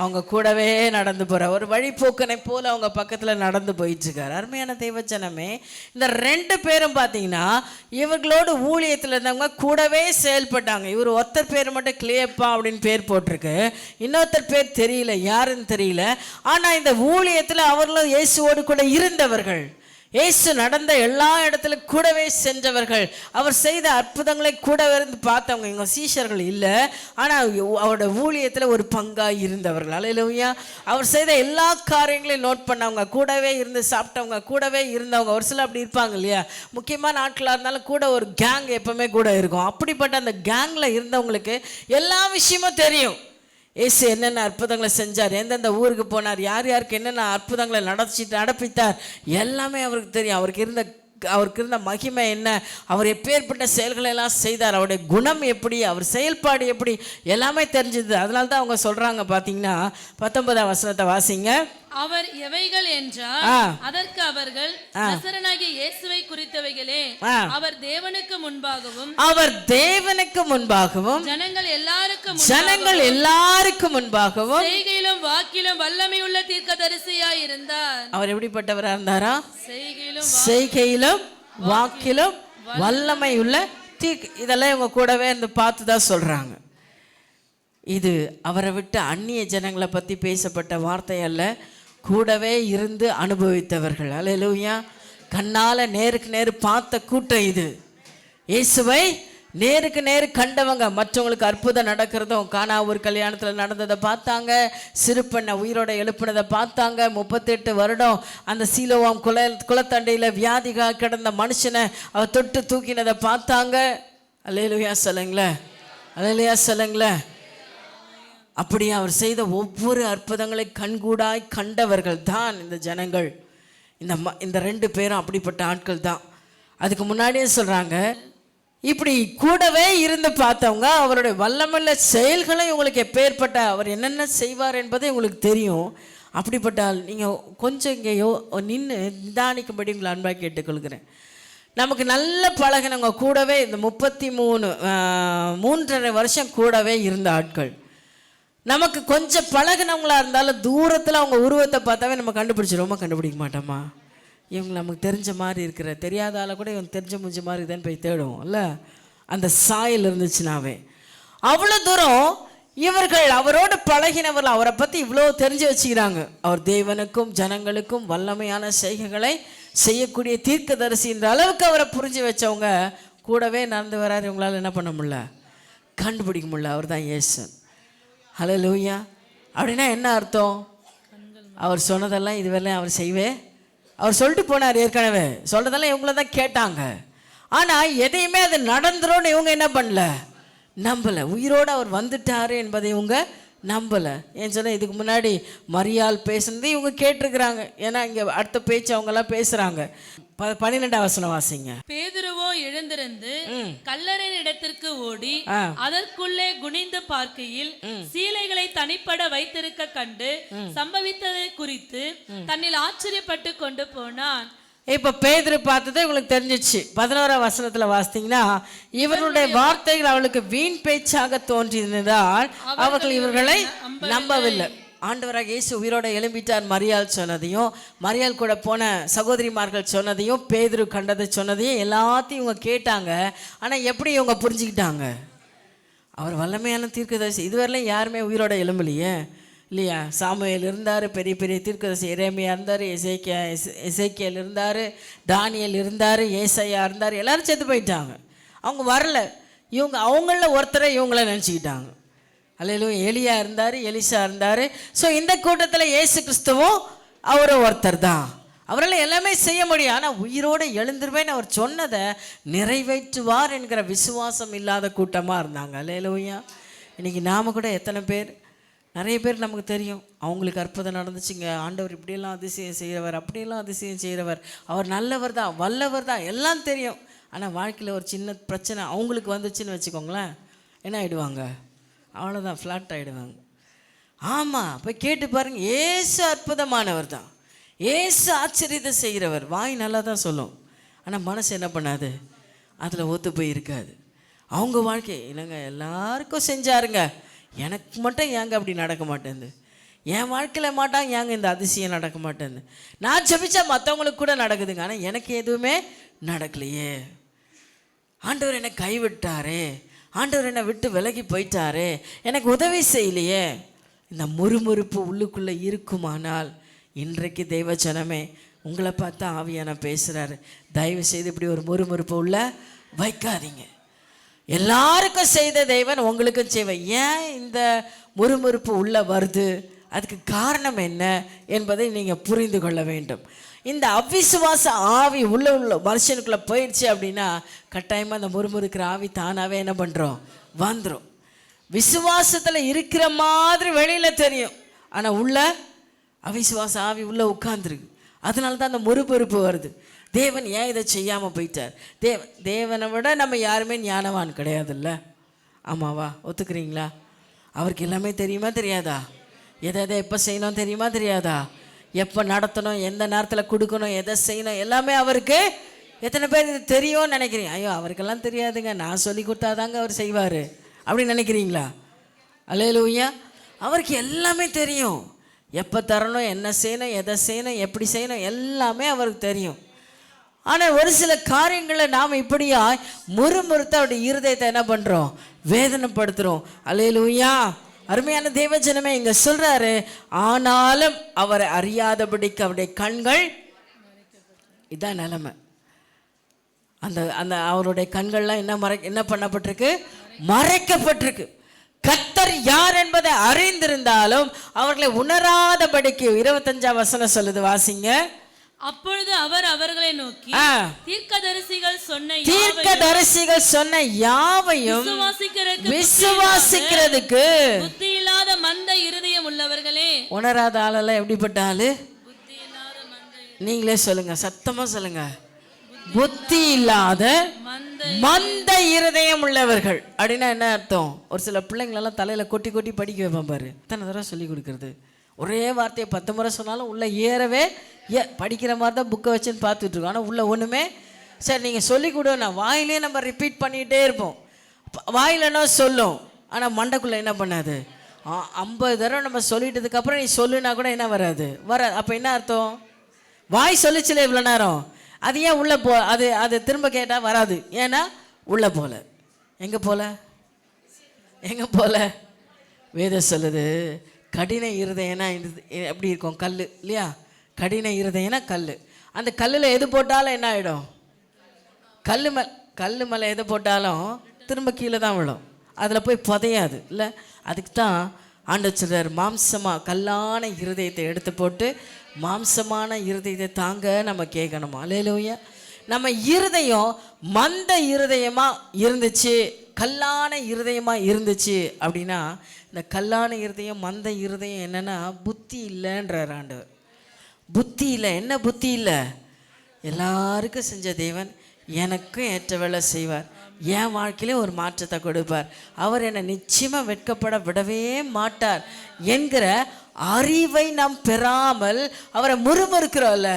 அவங்க கூடவே நடந்து போகிறார். ஒரு வழிபோக்கனை போல் அவங்க பக்கத்தில் நடந்து போயிட்டு இருக்கார். அருமையான தேவச்சனமே, இந்த 2 பேரும் பார்த்தீங்கன்னா இவர்களோடு ஊழியத்தில் இருந்தவங்க கூடவே செயல்பட்டாங்க. இவர் ஒருத்தர் பேர் மட்டும் கிளியப்பா அப்படின்னு பேர் போட்டிருக்கு, இன்னொருத்தர் பேர் தெரியல, யாருன்னு தெரியல. ஆனால் இந்த ஊழியத்தில் அவர்களும் இயேசுவோடு கூட இருந்தவர்கள், இயேசு நடந்த எல்லா இடத்துல கூடவே சென்றவர்கள், அவர் செய்த அற்புதங்களை கூடவே இருந்து பார்த்தவங்க. இவங்க சீஷர்கள் இல்லை, ஆனால் அவரோட ஊழியத்தில் ஒரு பங்காக இருந்தவர்கள். அல்லேலூயா. அவர் செய்த எல்லா காரியங்களையும் நோட் பண்ணவங்க, கூடவே இருந்து சாப்பிட்டவங்க, கூடவே இருந்தவங்க. ஒரு சில அப்படி இருப்பாங்க இல்லையா? முக்கியமான ஆட்களாக இருந்தாலும் கூட ஒரு கேங் எப்பவுமே கூட இருக்கும். அப்படிப்பட்ட அந்த கேங்கில் இருந்தவங்களுக்கு எல்லா விஷயமும் தெரியும். ஏசு என்னென்ன அற்புதங்களை செஞ்சார், எந்தெந்த ஊருக்கு போனார், யார் யாருக்கு என்னென்ன அற்புதங்களை நடப்பித்தார், எல்லாமே அவருக்கு தெரியும். அவருக்கு இருந்த மகிமை என்ன, அவர் எப்பேற்பட்ட செயல்களை எல்லாம் செய்தார், அவருடைய குணம் எப்படி, அவர் செயல்பாடு எப்படி, எல்லாமே தெரிஞ்சது. அதனால தான் அவங்க சொல்றாங்க பார்த்தீங்கன்னா 19 வசனத்தை வாசிங்க. அவர் எவைகள் என்றார், அதற்கு அவர்கள் நசரனாகிய இயேசுவை குறித்தவைகளே, அவர் தேவனுக்கு முன்பாகவும் ஜனங்கள் எல்லாருக்கும் முன்பாகவும் செய்கையிலும் வாக்கிலும் வல்லமையுள்ள தீர்க்கதரிசியாய் இருந்தார். அவர் எப்படிப்பட்டவரா இருந்தாரா? செய்கையிலும் வாக்கிலும் வல்லமையுள்ள இதெல்லாம் இவங்க கூடவே இருந்து பார்த்து தான் சொல்றாங்க. இது அவரை விட்டு அந்நிய ஜனங்களை பற்றி பேசப்பட்ட வார்த்தை அல்ல, கூடவே இருந்து அனுபவித்தவர்கள். அல்லேலூயா. கண்ணால் நேருக்கு நேரு பார்த்த கூட்டம் இது. இயேசுவை நேருக்கு நேரு கண்டவங்க. மற்றவங்களுக்கு அற்புதம் நடக்கிறதும், கானா ஒரு கல்யாணத்தில் நடந்ததை பார்த்தாங்க, சிறு பெண்ணை உயிரோட எழுப்பினதை பார்த்தாங்க, 38 வருடம் அந்த சீலோவாம் குளத்தண்டையில் வியாதிகா கிடந்த மனுஷனை அவர் தொட்டு தூக்கினதை பார்த்தாங்க. அல்லேலூயா சொல்லுங்களேன், அல்லேலூயா சொல்லுங்களேன். அப்படி அவர் செய்த ஒவ்வொரு அற்புதங்களை கண்கூடாய் கண்டவர்கள் தான் இந்த ஜனங்கள். இந்த 2 பேரும் அப்படிப்பட்ட ஆட்கள் தான். அதுக்கு முன்னாடியே சொல்கிறாங்க, இப்படி கூடவே இருந்து பார்த்தவங்க, அவருடைய வல்லமுள்ள செயல்களை உங்களுக்கு எப்பேற்பட்ட, அவர் என்னென்ன செய்வார் என்பதை உங்களுக்கு தெரியும். அப்படிப்பட்ட நீங்கள் கொஞ்சம் இங்கேயோ நின்று நிதானிக்கும்படி உங்களை அன்பாக கேட்டுக்கொள்கிறேன். நமக்கு நல்ல பழகினவங்க கூடவே இந்த 3.5 வருஷம் கூடவே இருந்த ஆட்கள், நமக்கு கொஞ்சம் பழகினவங்களா இருந்தாலும் தூரத்தில் அவங்க உருவத்தை பார்த்தாவே நம்ம கண்டுபிடிச்சிருவோமா? கண்டுபிடிக்க மாட்டோமா? இவங்க நமக்கு தெரிஞ்ச மாதிரி இருக்கிற, தெரியாத ஆளை கூட இவங்க தெரிஞ்ச முடிஞ்ச மாதிரி இதுன்னு போய் தேடுவோம் இல்லை? அந்த சாயல் இருந்துச்சுனாவே அவ்வளோ தூரம் இவர்கள் அவரோடு பழகினவர்கள் அவரை பற்றி இவ்வளோ தெரிஞ்சு வச்சுக்கிறாங்க. அவர் தேவனுக்கும் ஜனங்களுக்கும் வல்லமையான செய்கைகளை செய்யக்கூடிய தீர்க்கதரிசின்ற அளவுக்கு அவரை புரிஞ்சு வச்சவங்க கூடவே நடந்து வராரு. இவங்களால் என்ன பண்ண முடியல? கண்டுபிடிக்க முடியல. அவர் தான் இயேசு. ஹல்லேலூயா. அப்படின்னா என்ன அர்த்தம்? அவர் சொன்னதெல்லாம் இதுவரையும் அவர் செய்வே, அவர் சொல்லிட்டு போனார். ஏற்கனவே சொல்றதெல்லாம் இவங்கள தான் கேட்டாங்க. ஆனால் எதையுமே அது நடந்துரும்னு இவங்க என்ன பண்ணல? நம்பலை. உயிரோடு அவர் வந்துட்டாரு என்பதை இவங்க நம்பலை. ஏன்னு சொன்னால் இதுக்கு முன்னாடி மரியாள் பேசுனது இவங்க கேட்டிருக்கிறாங்க. ஏன்னா இங்கே அடுத்த பேச்சு அவங்கெல்லாம் பேசுகிறாங்க. 12ஆம் வசனம் வாசிங்க. பேதுருவோ எழுந்திருந்து கல்லறையின் இடத்திற்கு ஓடி அதற்குள்ளே குனிந்து பார்க்கையில் சீலைகளை தனிப்பட வைத்திருக்க கண்டு சம்பவித்ததை குறித்து தன்னில் ஆச்சரியப்பட்டு கொண்டு போனான். இப்போ பேதுரு பார்த்தது இவங்களுக்கு தெரிஞ்சிச்சு. 11ஆம் வசனத்தில் வாசித்தீங்கன்னா, இவருடைய வார்த்தைகள் அவளுக்கு வீண் பேச்சாக தோன்றியிருந்ததால் அவர்கள் இவர்களை நம்பவில்லை. ஆண்டவராக இயேசு உயிரோட எழும்பிட்டார் மரியாள் சொன்னதையும், மரியாள் கூட போன சகோதரிமார்கள் சொன்னதையும், பேதுரு கண்டதை சொன்னதையும் எல்லாத்தையும் இவங்க கேட்டாங்க. ஆனால் எப்படி இவங்க புரிஞ்சுக்கிட்டாங்க? அவர் வல்லமையான தீர்க்கதரிசி. இதுவரையிலும் யாருமே உயிரோட எழும்பலையே இல்லையா? சாமுவேல் இருந்தார், பெரிய பெரிய தீர்க்கதரிசி எரேமியா இருந்தார், எசேக்கியேல் இருந்தார், தானியேல் இருந்தார், ஏசாயா இருந்தார். எல்லாரும் செத்து போயிட்டாங்க. அவங்க வரல. இவங்க அவங்களில் ஒருத்தரை இவங்கள நினச்சிக்கிட்டாங்க. அல்லேலூயா. எலியா இருந்தார், எலிசா இருந்தார். ஸோ இந்த கூட்டத்தில் இயேசு கிறிஸ்துவும் அவரும் ஒருத்தர் தான். அவரால் எல்லாமே செய்ய முடியும். ஆனால் உயிரோடு எழுந்துருவேன்னு அவர் சொன்னதை நிறைவேற்றுவார் என்கிற விசுவாசம் இல்லாத கூட்டமாக இருந்தாங்க. அல்லேலூயா. இன்றைக்கி நாம் கூட எத்தனை பேர், நிறைய பேர் நமக்கு தெரியும், அவங்களுக்கு அற்புதம் நடந்துச்சுங்க, ஆண்டவர் இப்படியெல்லாம் அதிசயம் செய்கிறவர், அப்படியெல்லாம் அதிசயம் செய்கிறவர், அவர் நல்லவர் தான், வல்லவர் தான், எல்லாம் தெரியும். ஆனால் வாழ்க்கையில் ஒரு சின்ன பிரச்சனை அவங்களுக்கு வந்துச்சுன்னு வச்சுக்கோங்களேன், என்ன ஆகிடுவாங்க? அவ்வளோதான், ஃப்ளாட் ஆகிடுவாங்க. ஆமாம், போய் கேட்டு பாருங்கள். ஏசு அற்புதமானவர் தான், ஏசு ஆச்சரியத்தை செய்கிறவர். வாய் நல்லா தான் சொல்லும், ஆனால் மனசு என்ன பண்ணாது? அதில் ஒத்து போய் இருக்காது. அவங்க வாழ்க்கை இல்லைங்க, எல்லாருக்கும் செஞ்சாருங்க, எனக்கு மட்டும் ஏங்க அப்படி நடக்க மாட்டேங்குது, என் வாழ்க்கையில் மாட்டாங்க ஏங்க இந்த அதிசயம் நடக்க மாட்டேங்குது, நான் ஜெபிச்சா மற்றவங்களுக்கு கூட நடக்குதுங்க, ஆனால் எனக்கு எதுவுமே நடக்கலையே, ஆண்டவர் என்னை கைவிட்டாரே, ஆண்டவர் என்னை விட்டு விலகி போயிட்டாரே, எனக்கு உதவி செய்யலையே. இந்த முறுமுறுப்பு உள்ளுக்குள்ளே இருக்குமானால், இன்றைக்கு தெய்வ ஜனமே உங்களை பார்த்தா ஆவியான பேசுகிறாரு, தயவு செய்து இப்படி ஒரு முறுமுறுப்பு உள்ள வைக்காதீங்க. எல்லாருக்கும் செய்த தேவன் உங்களுக்கும் செய்வேன். ஏன் இந்த முறுமுறுப்பு உள்ள வருது? அதுக்கு காரணம் என்ன என்பதை நீங்கள் புரிந்து கொள்ள வேண்டும். இந்த அவிசுவாச ஆவி உள்ள மனுஷனுக்குள்ளே போயிடுச்சு அப்படின்னா கட்டாயமாக அந்த முறுமுறுக்கிற ஆவி தானாகவே என்ன பண்ணுறோம்? வந்துடும். விசுவாசத்தில் இருக்கிற மாதிரி வெளியில் தெரியும், ஆனால் உள்ள அவிசுவாச ஆவி உள்ளே உட்கார்ந்துருக்கு. அதனால தான் அந்த முறுமுறுப்பு வருது. தேவன் ஏன் இதை செய்யாமல் போயிட்டார்? தேவனை விட நம்ம யாருமே ஞானவான் கிடையாதுல்ல, ஆமாவா? ஒத்துக்கிறீங்களா? அவருக்கு எல்லாமே தெரியுமா தெரியாதா? எதை எப்போ செய்யணும் தெரியுமா தெரியாதா? எப்போ நடத்தணும், எந்த நேரத்தில் கொடுக்கணும், எதை செய்யணும், எல்லாமே அவருக்கு. எத்தனை பேர் இது தெரியும்னு நினைக்கிறீங்க? ஐயோ அவருக்கெல்லாம் தெரியாதுங்க, நான் சொல்லி கொடுத்தாதாங்க அவர் செய்வார் அப்படின்னு நினைக்கிறீங்களா? அல்லேலூயா. அவருக்கு எல்லாமே தெரியும். எப்போ தரணும், என்ன செய்யணும், எதை செய்யணும், எப்படி செய்யணும், எல்லாமே அவருக்கு தெரியும். ஆனால் ஒரு சில காரியங்களை நாம் இப்படியா முறுமுறுத்த அவருடைய இருதயத்தை என்ன பண்ணுறோம்? வேதனைப்படுத்துகிறோம். அல்லேலூயா. அருமையான தேவஜனமே இங்கே சொல்கிறாரு, ஆனாலும் அவரை அறியாதபடிக்கு அவருடைய கண்கள், இதான் நிலைமை. அந்த அந்த அவருடைய கண்கள்லாம் என்ன பண்ணப்பட்டிருக்கு? மறைக்கப்பட்டிருக்கு. கர்த்தர் யார் என்பதை அறிந்திருந்தாலும் அவர்களை உணராதபடிக்கு 25ஆம் வசனம் சொல்லுது, வாசிங்க. அப்பொழுது அவர் அவர்களை நோக்கி, தீர்க்கதரிசிகள் சொன்ன யாவையும் விசுவாசிக்கிறதுக்கு புத்தி இல்லாத மந்த இருதயம் உள்ளவர்களே. உணராத ஆளெல்லாம் எப்படிப்பட்ட ஆளு? நீங்களே சொல்லுங்க, சத்தமா சொல்லுங்க. புத்தி இல்லாத மந்த இருதயம் உள்ளவர்கள் அப்படின்னா என்ன அர்த்தம்? ஒரு சில பிள்ளைங்களெல்லாம் தலையில கொட்டி கொட்டி படிக்க வைப்பேன் பாரு, எத்தனை தடவை சொல்லி கொடுக்கறது. ஒரே வார்த்தையை 10 முறை சொன்னாலும் உள்ளே ஏறவே படிக்கிற மாதிரி தான் புக்கை வச்சுன்னு பார்த்துட்ருக்கோம், ஆனால் உள்ளே ஒன்றுமே சரி நீங்கள் சொல்லி கொடு, நான் வாயிலே நம்ம ரிப்பீட் பண்ணிகிட்டே இருப்போம். வாயிலன்னா சொல்லும், ஆனால் மண்டைக்குள்ளே என்ன பண்ணாது. 50 தடவை நம்ம சொல்லிட்டதுக்கப்புறம் நீ சொல்லுனா கூட என்ன வராது. அப்போ என்ன அர்த்தம்? வாய் சொல்லிச்சுல இவ்வளோ நேரம், அது ஏன் உள்ளே அது திரும்ப கேட்டால் வராது. ஏன்னா உள்ளே போல. எங்கே போல வேதம் சொல்லுது, கடின இருதயம்னா எப்படி இருக்கும்? கல் இல்லையா? கடின இருதயம்னா கல். அந்த கல்லில் எது போட்டாலும் என்ன ஆகிடும்? கல் மேலே எது போட்டாலும் திரும்ப கீழே தான் விழும், அதில் போய் புதையாது இல்லை. அதுக்கு தான் ஆண்டவர் சொல்றார், மாம்சமாக கல்லான இருதயத்தை எடுத்து போட்டு மாம்சமான இருதயத்தை தாங்க நம்ம கேட்கணுமா. அல்லேலூயா. நம்ம இருதயம் மந்த இருதயமாக இருந்துச்சு, கல்லான இருதயமாக இருந்துச்சு அப்படின்னா, இந்த கல்லான இருதயம் மந்த இருதயம் என்னென்னா புத்தி இல்லைன்றார் ஆண்டவர். புத்தி இல்லை. என்ன புத்தி இல்லை? எல்லாருக்கும் செஞ்ச தேவன் எனக்கும் ஏற்ற வேலை செய்வார், என் வாழ்க்கையிலே ஒரு மாற்றத்தை கொடுப்பார், அவர் என்னை நிச்சயமாக வெட்கப்பட விடவே மாட்டார் என்கிற அறிவை நாம் பெறாமல் அவரை முறுமுறுக்கிறோம்ல,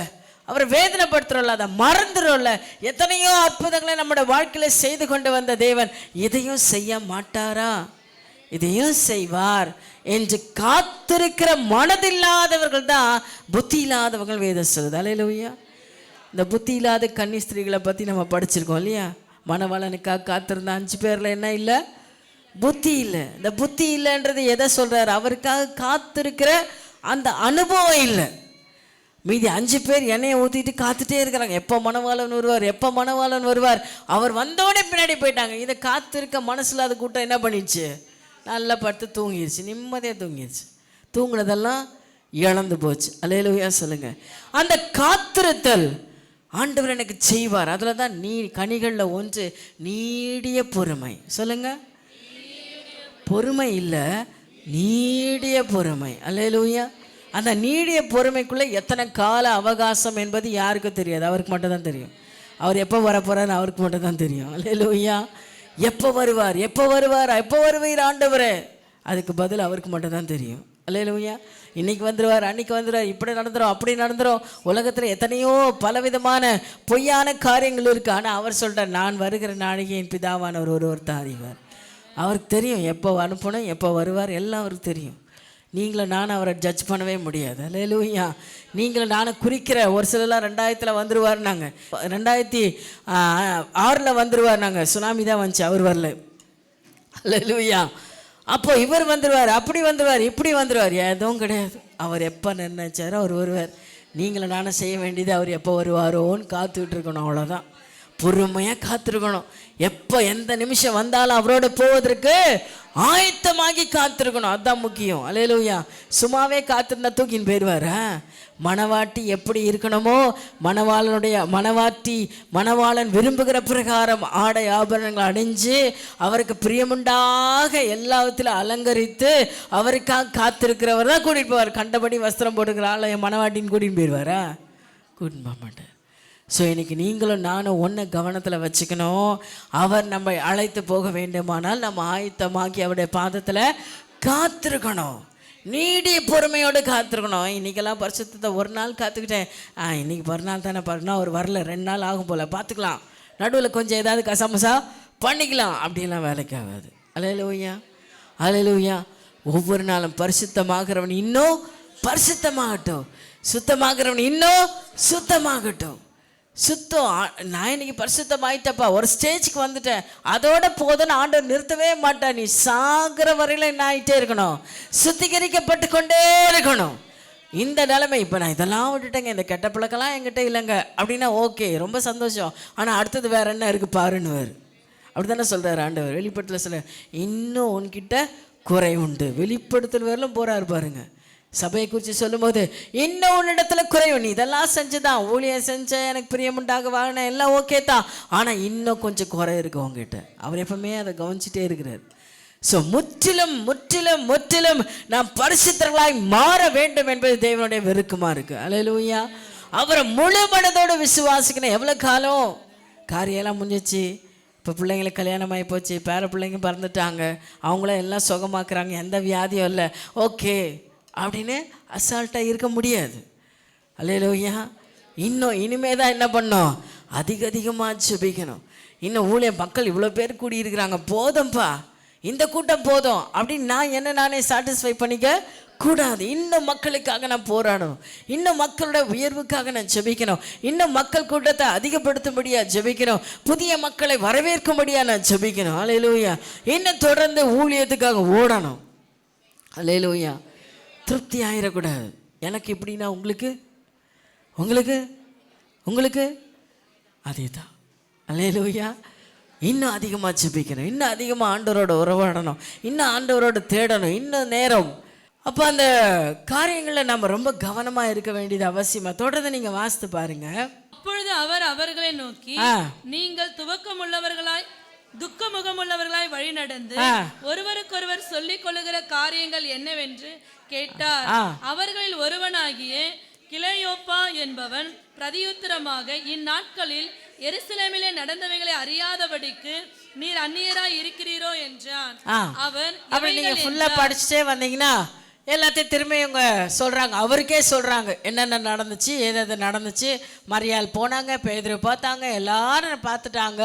அவரை வேதனைப்படுத்துகிறோம்ல, அதை மறந்துடும்ல. எத்தனையோ அற்புதங்களை நம்மளோட வாழ்க்கையில் செய்து கொண்டு வந்த தேவன் இதையும் செய்ய மாட்டாரா? இதையும் செய்வார் என்று காத்திருக்கிற மனதில்லாதவர்கள் தான் புத்தி இல்லாதவர்கள் வேதம் சொல்லுது. அல்லேலூயா. இந்த புத்தி இல்லாத கன்னி ஸ்திரீகளை பற்றி நம்ம படிச்சிருக்கோம் இல்லையா? மணவாளனுக்காக காத்திருந்த 5 பேரில் என்ன இல்லை? புத்தி இல்லை. இந்த புத்தி இல்லைன்றது எதை சொல்கிறார்? அவருக்காக காத்திருக்கிற அந்த அனுபவம் இல்லை. மீதி 5 பேர் எண்ணெயை ஊற்றிட்டு காத்துட்டே இருக்கிறாங்க, எப்போ மணவாளன் வருவார். அவர் வந்தோடனே பின்னாடி போயிட்டாங்க. இதை காத்திருக்க மனசு இல்லாத கூட்டம் என்ன பண்ணிடுச்சு? நல்லா படுத்து தூங்கிடுச்சு, நிம்மதியாக தூங்கிடுச்சு. தூங்குனதெல்லாம் இழந்து போச்சு. அல்லேலூயா சொல்லுங்கள். அந்த காத்திருத்தல் ஆண்டவர் எனக்கு செய்வார். அதில் தான் கனிகளில் ஒன்று நீடிய பொறுமை. சொல்லுங்க, பொறுமை இல்லை, நீடிய பொறுமை. அல்லேலூயா. அந்த நீடிய பொறுமைக்குள்ளே எத்தனை கால அவகாசம் என்பது யாருக்கும் தெரியாது, அவருக்கு மட்டும் தான் தெரியும். அவர் எப்போ வரப்போறாரு அவருக்கு மட்டும் தான் தெரியும். அல்லேலூயா. எப்போ வருவீர் ஆண்டவரே, அதுக்கு பதில் அவருக்கு மட்டும் தான் தெரியும். அல்லேலூயா. இன்னைக்கு வந்துடுவார், அன்னைக்கு வந்துடுவார், இப்படி நடந்துடும், அப்படி நடந்துடும். உலகத்தில் எத்தனையோ பலவிதமான பொய்யான காரியங்கள் இருக்குது. ஆனால் அவர் சொல்கிறார், நான் வருகிற நாளைக்கு என் பிதாவானவர் ஒருவர் தான் அறிவார். அவருக்கு தெரியும் எப்போ அனுப்பணும், எப்போ வருவார், எல்லாம் அவருக்கு தெரியும். நீங்களும் நானும் அவரை ஜட்ஜ் பண்ணவே முடியாது. அல்லேலூயா. நீங்களும் நானும் குறிக்கிற ஒரு சிலர்லாம் 2000 வந்துடுவார், நாங்கள் 2006 வந்துடுவார், நாங்கள் சுனாமி தான் வந்துச்சு, அவர் வரல. அல்லேலூயா. அப்போ இவர் வந்துடுவார், அப்படி வந்துடுவார், இப்படி வந்துடுவார், எதுவும் கிடையாது. அவர் எப்போ நிர்ணயிச்சாரோ அவர் வருவார். நீங்களும் நானும் செய்ய வேண்டியது அவர் எப்போ வருவாரோன்னு காத்துக்கிட்டு இருக்கணும். அவ்வளோதான். பொறுமையாக காத்திருக்கணும். எப்போ எந்த நிமிஷம் வந்தாலும் அவரோட போவதற்கு ஆயத்தமாகி காத்திருக்கணும். அதுதான் முக்கியம். அல்லேலூயா. சும்மாவே காத்திருந்தா தூக்கின்னு போயிடுவார். மணவாட்டி எப்படி இருக்கணுமோ, மணவாளன் விரும்புகிற பிரகாரம் ஆடை ஆபரணங்கள் அணிஞ்சு அவருக்கு பிரியமுண்டாக எல்லாத்திலும் அலங்கரித்து அவருக்காக காத்திருக்கிறவர் தான் கூட்டிகிட்டு போவார். கண்டபடி வஸ்திரம் போட்டுக்கிற ஆளை மணவாட்டின்னு கூட்டின்னு போயிடுவாரா? கூட்டின்னு போக மாட்டார். ஸோ இன்றைக்கி நீங்களும் நானும் ஒன்று கவனத்தில் வச்சுக்கணும். அவர் நம்மை அழைத்து போக வேண்டுமானால் நம்ம ஆயத்தமாக்கி அவருடைய பாதத்தில் காத்திருக்கணும். நீடிய பொறுமையோடு காத்திருக்கணும். இன்றைக்கெல்லாம் பரிசுத்தத்தை ஒரு நாள் காத்துக்கிட்டேன், இன்றைக்கி மறுநாள் தானே பாருன்னா அவர் வரல, 2 நாள் ஆகும் போல், பார்த்துக்கலாம், நடுவில் கொஞ்சம் ஏதாவது கசமசா பண்ணிக்கலாம், அப்படிலாம் வேலைக்கு ஆகாது. அல்லேலூயா. அல்லேலூயா. ஒவ்வொரு நாளும் பரிசுத்தமாகிறவன் இன்னும் பரிசுத்தமாகட்டும், சுத்தமாகிறவன் இன்னும் சுத்தமாகட்டும். சுத்தம். நான் இன்னைக்கு பரிசுத்தம் ஆயிட்டப்பா, ஒரு ஸ்டேஜுக்கு வந்துட்டேன், அதோட போதுன்னு ஆண்டவர் நிறுத்தவே மாட்டேன். நீ சாகிற வரையில என்ன ஆகிட்டே இருக்கணும், சுத்திகரிக்கப்பட்டு கொண்டே இருக்கணும். இந்த நிலைமை இப்போ நான் இதெல்லாம் விட்டுட்டேங்க, இந்த கெட்ட பழக்கெல்லாம் என்கிட்ட இல்லைங்க அப்படின்னா ஓகே, ரொம்ப சந்தோஷம். ஆனால் அடுத்தது வேற என்ன இருக்குது பாருன்னுவார். அப்படி தானே சொல்கிறார் ஆண்டவர். வெளிப்படுத்தல சொல்ல, இன்னும் உன்கிட்ட குறை உண்டு. வெளிப்படுத்தல் வரலும் போகிறாரு பாருங்க. சபையை குறித்து சொல்லும்போது, இன்னும் உன்னிடத்துல குறைவு, நீ இதெல்லாம் செஞ்சுதான், ஊழியம் செஞ்ச, எனக்கு பிரியமுண்டாக வாங்கின, எல்லாம் ஓகே தான், ஆனால் இன்னும் கொஞ்சம் குறை இருக்கு உங்ககிட்ட. அவர் எப்பவுமே அதை கவனிச்சுட்டே இருக்கிறார். ஸோ முற்றிலும் முற்றிலும் முற்றிலும் நாம் பரிசுத்தர்களாய் மாற வேண்டும் என்பது தேவனுடைய விருப்பமாக இருக்குது. அல்லேலூயா. அவரை முழு மனதோடு விசுவாசிக்கணும். எவ்வளோ காலம் காரியெல்லாம் முடிஞ்சிச்சு, இப்போ பிள்ளைங்களுக்கு கல்யாணம் ஆகி போச்சு, பேர பிள்ளைங்க பறந்துட்டாங்க, அவங்கள எல்லாம் சுகமாக்குறாங்க, எந்த வியாதியும் இல்லை, ஓகே அப்படின்னு அசால்ட்டாக இருக்க முடியாது. அல்லேலூயா. இனிமே தான் என்ன பண்ணோம், அதிகமாக ஜெபிக்கணும். இன்னும் ஊழியம் மக்கள் இவ்வளோ பேர் கூடியிருக்கிறாங்க, போதும்பா இந்த கூட்டம் போதும் அப்படின்னு நான் நானே சாட்டிஸ்ஃபை பண்ணிக்க கூடாது. இன்னும் மக்களுக்காக நான் போராடணும், இன்னும் மக்களோட உயர்வுக்காக நான் ஜெபிக்கணும், இன்னும் மக்கள் கூட்டத்தை அதிகப்படுத்தும்படியா ஜெபிக்கணும், புதிய மக்களை வரவேற்கும்படியா நான் ஜெபிக்கணும். அல்லேலூயா. இன்னும் தொடர்ந்து ஊழியத்துக்காக ஓடணும். அல்லேலூயா. திருப்தி ஆயிடக்கூடாது. எனக்கு இப்படின்னா உங்களுக்கு உங்களுக்கு உங்களுக்கு அதே தான். அல்லேலூயா. இன்னும் அதிகமாக ஜெபிக்கணும், இன்னும் அதிகமாக ஆண்டவரோட உறவாடணும், இன்னும் ஆண்டவரோட தேடணும், இன்னும் நேரம். அப்போ அந்த காரியங்களில் நம்ம ரொம்ப கவனமாக இருக்க வேண்டியது அவசியமா. தொடர்ந்து நீங்கள் வாசித்து பாருங்க. அப்பொழுது அவர் அவர்களை நோக்கி, நீங்கள் துவக்கமுள்ளவர்களாய் துக்கமுகமுள்ளவர்களாய் வழி நடந்து ஒருவருக்கொருவர் சொல்லிக் கொள்ளுகிற காரியங்கள் என்னவென்று கேட்டார். அவர்களில் ஒருவனாகிய கிளையோப்பா என்பவன் பிரதியுத்தரமாக, இந்நாட்களில் எருசலேமிலே நடந்தவைகளை அறியாதபடிக்கு நீர் அந்நியராய் இருக்கிறீரோ என்றான். அவர் அப்படி நீங்க ஃபுல்லா படிச்சுட்டே வந்தீங்கன்னா எல்லாத்தையும் திரும்ப இவங்க சொல்றாங்க, அவருக்கே சொல்றாங்க என்னென்ன நடந்துச்சு, எது நடந்துச்சு. மரியாள் போனாங்க, பேதுரு பார்த்தாங்க, எல்லாரும் பார்த்துட்டாங்க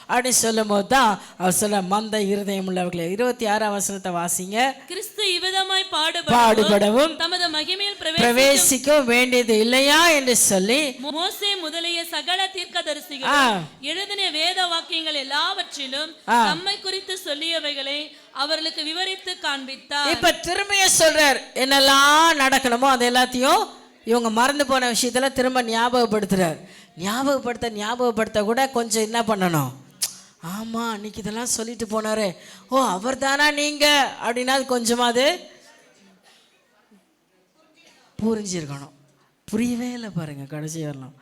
அப்படின்னு சொல்லும் போது தான் அவர் சொல்ல, மந்த இருதயம் உள்ளவர்களே. 26ஆம் வசனத்தை வாசிங்க. கிறிஸ்து இவ்விதமாய் பாடுபடவும் தமது மகிமையில் பிரவேசிக்க வேண்டியது இல்லையா என்று சொல்லி மோசே முதலிய சகல தீர்க்கதரிசிகள் எழுதின வேத வாக்கியங்கள் எல்லாவற்றிலும் தம்மை குறித்து சொல்லியவைகளை அவர்களுக்கு விவரித்து காண்பித்தார். இப்ப திரும்பிய சொல்றார், என்னெல்லாம் நடக்கணுமோ அது எல்லாத்தையும் இவங்க மறந்து போன விஷயத்துல திரும்ப ஞாபகப்படுத்துறார். ஞாபகப்படுத்த கூட கொஞ்சம் என்ன பண்ணணும், ஆமா அன்னைக்கு இதெல்லாம் சொல்லிட்டு போனாரு, ஓ அவர் தானா நீங்க அப்படின்னா கொஞ்சமாவது புரிஞ்சிருக்கணும். புரியவே இல்லை பாருங்க கடைசி வரலாம்.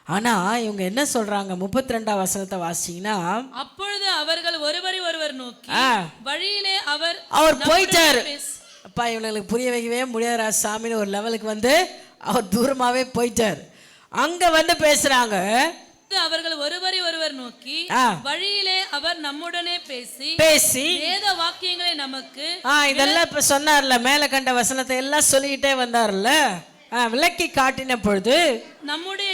ஆனா இவங்க என்ன சொல்றாங்க, 32ஆம் வசனத்தை வாசிச்சீங்கன்னா, அப்பொழுது அவர்கள் ஒருவரை ஒருவர் நோக்கி, வழியிலே அவர் போயிட்டாரு. அப்பா இவங்களுக்கு புரிய வைக்கவே முடியாது சாமின்னு ஒரு லெவலுக்கு வந்து அவர் தூரமாவே போயிட்டார். அங்க வந்து பேசுறாங்க. அவர்கள் ஒருவரை ஒருவர் நோக்கி, வழியிலே அவர் நம்முடனே பேசி வேத வாக்கியங்களை நமக்கு இதெல்லாம் இப்ப சொன்னார்ல, மேல கண்ட வசனத்தை எல்லாம் சொல்லிக்கிட்டே வந்தார்ல, விளக்கி காட்டின பொழுது நம்முடைய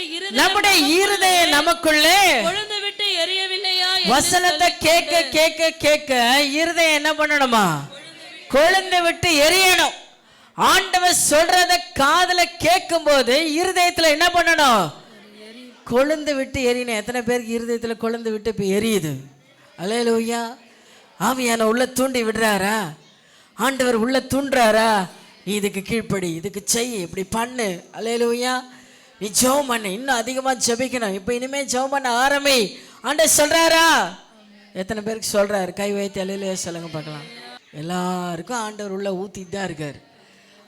இருதயம் நமக்குள்ளே கொழுந்து விட்டு எரியவில்லையா? வசனத்தை கேட்க கேட்க கேட்க இருதயம் என்ன பண்ணணுமா, கொழுந்து விட்டு எரியணும். ஆண்டவர் சொல்றத காதுல கேட்கும் போது இருதயத்துல என்ன பண்ணணும், கொழுந்து விட்டு எரியணும். எத்தனை பேருக்கு இருதயத்துல கொழுந்து விட்டு இப்ப எரியுது? அல்லேலூயா. ஆவியான உள்ள தூண்டி விடுறாரா? ஆண்டவர் உள்ள தூண்டுறாரா? நீ இதுக்கு கீழ்ப்படி, இதுக்கு செய், இப்படி பண்ணு. அல்லேலூயா. நீ ஜெபம் பண்ணு, இன்னும் அதிகமாக ஜெபிக்கணும். இப்போ இனிமே ஜெபம் பண்ண ஆரம்பி. ஆண்டவர் சொல்றாரா? எத்தனை பேருக்கு சொல்றாரு? கை வைத்து அல்லேலூயா சொல்லுங்க பார்க்கலாம். எல்லாருக்கும் ஆண்டவர் உள்ள ஊத்திட்டு தான் இருக்காரு.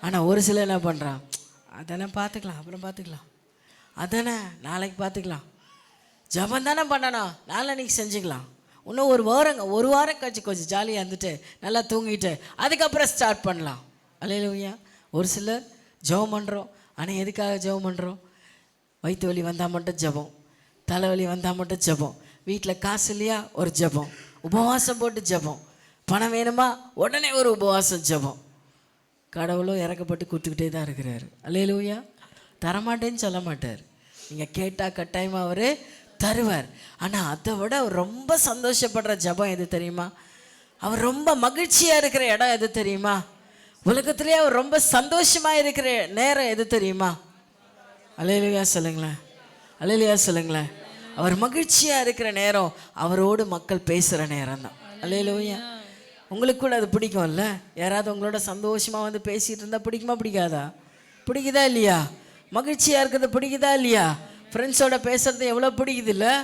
ஆனால் ஒரு சிலர் என்ன பண்ணுறான், அதெல்லாம் பார்த்துக்கலாம், அப்புறம் பார்த்துக்கலாம், அதானே நாளைக்கு பார்த்துக்கலாம், ஜெபம் தானே பண்ணணும், நாளைக்கு செஞ்சுக்கலாம், இன்னும் ஒரு வாரம் கழிச்சு கொஞ்சம் ஜாலியாக இருந்துட்டு நல்லா தூங்கிட்டு அதுக்கப்புறம் ஸ்டார்ட் பண்ணலாம். அல்லேலூயா. ஒரு சிலர் ஜெபம் பண்ணுறோம், ஆனால் எதுக்காக ஜெபம் பண்ணுறோம்? வயிற்று வலி வந்தால் மட்டும் ஜெபம், தலைவலி வந்தால் மட்டும் ஜெபம், வீட்டில் காசு இல்லையா ஒரு ஜெபம், உபவாசம் போட்டு ஜெபம், பணம் வேணுமா உடனே ஒரு உபவாசம் ஜெபம். கடவுளும் இறக்கப்பட்டு கூட்டுக்கிட்டே தான் இருக்கிறாரு. அல்லேலூயா. தரமாட்டேன்னு சொல்ல மாட்டார். நீங்கள் கேட்டால் கட்டாயமாக அவர் தருவார். ஆனால் அதை விட அவர் ரொம்ப சந்தோஷப்படுற ஜெபம் எது தெரியுமா? அவர் ரொம்ப மகிழ்ச்சியாக இருக்கிற இடம் எது தெரியுமா? உலகத்திலே அவர் ரொம்ப சந்தோஷமாக இருக்கிற நேரம் எது தெரியுமா? அல்லேலூயா சொல்லுங்களேன், அல்லேலூயா சொல்லுங்களேன். அவர் மகிழ்ச்சியாக இருக்கிற நேரம், அவரோடு மக்கள் பேசுகிற நேரம் தான். அல்லேலூயா. உங்களுக்கு கூட அது பிடிக்கும்ல? யாராவது உங்களோட சந்தோஷமாக வந்து பேசிகிட்டு இருந்தால் பிடிக்குமா பிடிக்காதா? பிடிக்குதா இல்லையா? மகிழ்ச்சியாக இருக்கிறது பிடிக்குதா இல்லையா? ஃப்ரெண்ட்ஸோட பேசுகிறது எவ்வளோ பிடிக்குது இல்லை?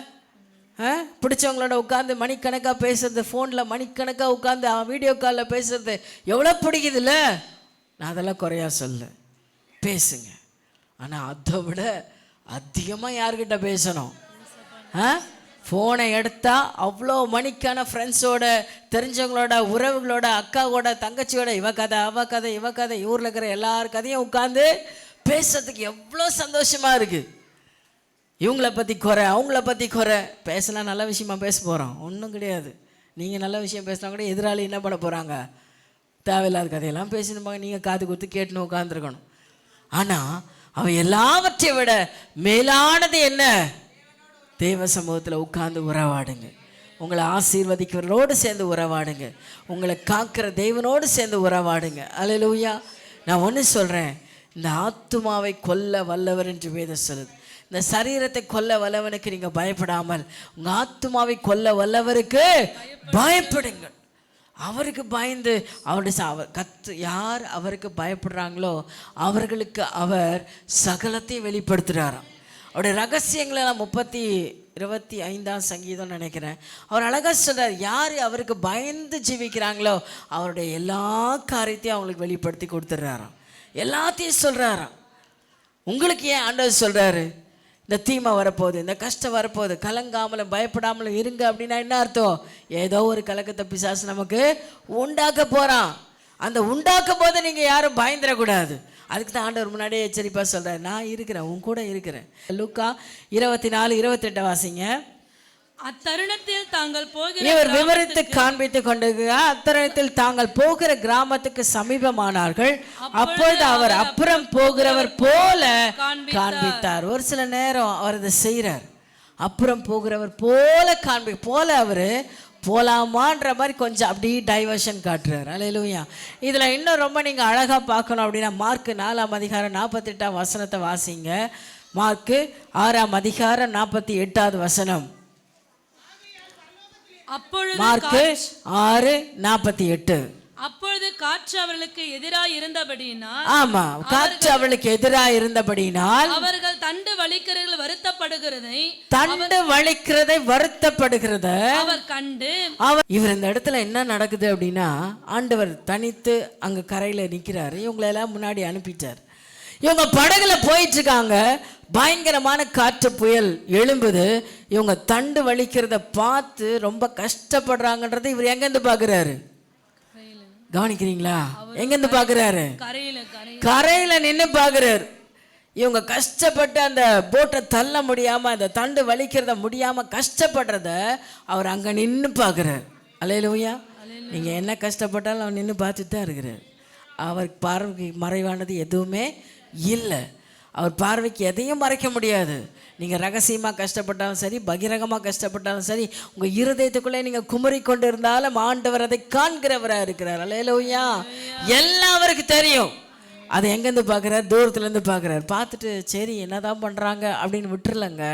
பிடிச்சவங்களோட உட்காந்து மணிக்கணக்காக பேசுறது, ஃபோனில் மணிக்கணக்காக உட்காந்து வீடியோ காலில் பேசுறது எவ்வளோ பிடிக்குது இல்லை? நான் அதெல்லாம் குறையா சொல்ல, பேசுங்க. ஆனால் அதை விட அதிகமாக யார்கிட்ட பேசணும்? ஃபோனை எடுத்தால் அவ்வளோ மணிக்கான ஃப்ரெண்ட்ஸோட, தெரிஞ்சவங்களோட, உறவுகளோட, அக்காவோட, தங்கச்சியோட, இவ கதை அவ கதை இவ கதை, ஊரில் இருக்கிற எல்லார் கதையும் உட்காந்து பேசுறதுக்கு எவ்வளோ சந்தோஷமாக இருக்குது. இவங்கள பற்றி குறை, அவங்கள பற்றி குறை பேசலாம். நல்ல விஷயமா பேச போகிறோம், ஒன்றும் கிடையாது. நீங்கள் நல்ல விஷயம் பேசினா கூட எதிராளி என்ன பண்ண போகிறாங்க? தேவையில்லாத கதையெல்லாம் பேசினுப்பாங்க. நீங்கள் காது கொடுத்து கேட்டுன்னு உட்காந்துருக்கணும். ஆனால் அவன் எல்லாவற்றையும் விட மேலானது என்ன? தேவ சமூகத்தில் உட்கார்ந்து உறவாடுங்க. உங்களை ஆசீர்வதிக்கிறவரோடு சேர்ந்து உறவாடுங்க. உங்களை காக்கிற தேவனோடு சேர்ந்து உறவாடுங்க. அல்லேலூயா. நான் ஒன்று சொல்கிறேன், இந்த ஆத்துமாவை கொல்ல வல்லவர் என்று வேதம் சொல்லுது. இந்த சரீரத்தை கொல்ல வல்லவனுக்கு நீங்கள் பயப்படாமல் உங்கள் ஆத்துமாவை கொல்ல வல்லவருக்கு பயப்படுங்கள். அவருக்கு பயந்து அவருடைய யார் அவருக்கு பயப்படுறாங்களோ அவர்களுக்கு அவர் சகலத்தையும் வெளிப்படுத்துகிறாராம். அவருடைய ரகசியங்களை நான் 25 சங்கீதம் நினைக்கிறேன். அவர் அழகாக சொல்கிறார், யார் அவருக்கு பயந்து ஜீவிக்கிறாங்களோ அவருடைய எல்லா காரியத்தையும் அவங்களுக்கு வெளிப்படுத்தி கொடுத்துட்றாராம். எல்லாத்தையும் சொல்கிறாராம். உங்களுக்கு ஏன் ஆண்டவர் சொல்கிறாரு, இந்த தீமை வரப்போகுது, இந்த கஷ்டம் வரப்போகுது, கலங்காமலும் பயப்படாமலும் இருங்க அப்படின்னா என்ன அர்த்தம்? ஏதோ ஒரு கலக்கத்தை பிசாசு நமக்கு உண்டாக்க போகிறான். அந்த உண்டாக்கும் போது நீங்கள் யாரும் பயந்துடக்கூடாது. அதுக்கு தான் ஆண்டவர் முன்னாடியே எச்சரிப்பாக சொல்கிறார், நான் இருக்கிறேன், உன் கூட இருக்கிறேன். லூக்கா 24:28 வாசிங்க. அத்தருணத்தில் தாங்கள் போகிற இவர் விவரித்து காண்பித்து கொண்டிருக்கிறார். அத்தருணத்தில் தாங்கள் போகிற கிராமத்துக்கு சமீபமானார்கள். அப்பொழுது அவர் அப்புறம் போகிறவர் போல காண்பித்தார். ஒரு சில நேரம் அவர் இதை செய்கிறார். அப்புறம் போகிறவர் போல போல அவர் போலாமான்ற மாதிரி கொஞ்சம் அப்படியே டைவர்ஷன் காட்டுறாரு. அல்லேலூயா. இதில் இன்னும் ரொம்ப நீங்கள் அழகாக பார்க்கணும் அப்படின்னா மார்க் 4:48 வாசிங்க. மார்க் 6:48. மார்க் 6:48. அப்பொழுது காற்று அவர்களுக்கு எதிராக இருந்தபடியினால், ஆமா, காற்று அவர்களுக்கு எதிராக இருந்தபடியினால் அவர்கள் தண்டு வலிக்கிறதை வருத்தப்படுகிறதை அவர் கண்டு, இவர் இந்த இடத்துல என்ன நடக்குது அப்படின்னா, ஆண்டவர் தனித்து அங்க கரையில நிக்கிறாரு. இவங்களை எல்லாம் முன்னாடி அனுப்பிட்டார். இவங்க படகுல போயிட்டு இருக்காங்க. பயங்கரமான காற்று புயல் எழும்புது. இவங்க தண்டு வலிக்கிறத பார்த்து ரொம்ப கஷ்டப்படுறாங்கன்றதை இவர் எங்கேருந்து பார்க்குறாரு? கவனிக்கிறீங்களா? எங்கேருந்து பார்க்குறாரு? கரையில நின்று பார்க்குறாரு. இவங்க கஷ்டப்பட்டு அந்த போட்டை தள்ள முடியாம, அந்த தண்டு வலிக்கிறத முடியாம கஷ்டப்படுறத அவர் அங்க நின்று பார்க்குறாரு. அல்லேலூயா. நீங்க என்ன கஷ்டப்பட்டாலும் அவர் நின்று பார்த்துட்டு தான் இருக்கிறார். அவர் பார்வைக்கு மறைவானது எதுவுமே இல்லை. அவர் பார்வைக்கு எதையும் மறைக்க முடியாது. நீங்கள் ரகசியமாக கஷ்டப்பட்டாலும் சரி, பகிரங்கமாக கஷ்டப்பட்டாலும் சரி, உங்கள் இருதயத்துக்குள்ளே நீங்கள் குமரி கொண்டு இருந்தாலும் ஆண்டவர் அதை காண்கிறவராக இருக்கிறார். அல்லேலூயா. எல்லாம் அவருக்கு தெரியும். அதை எங்கேருந்து பார்க்குறாரு? தூரத்துலேருந்து பார்க்குறாரு. பார்த்துட்டு சரி என்னதான் பண்ணுறாங்க அப்படின்னு விட்டுருலங்க.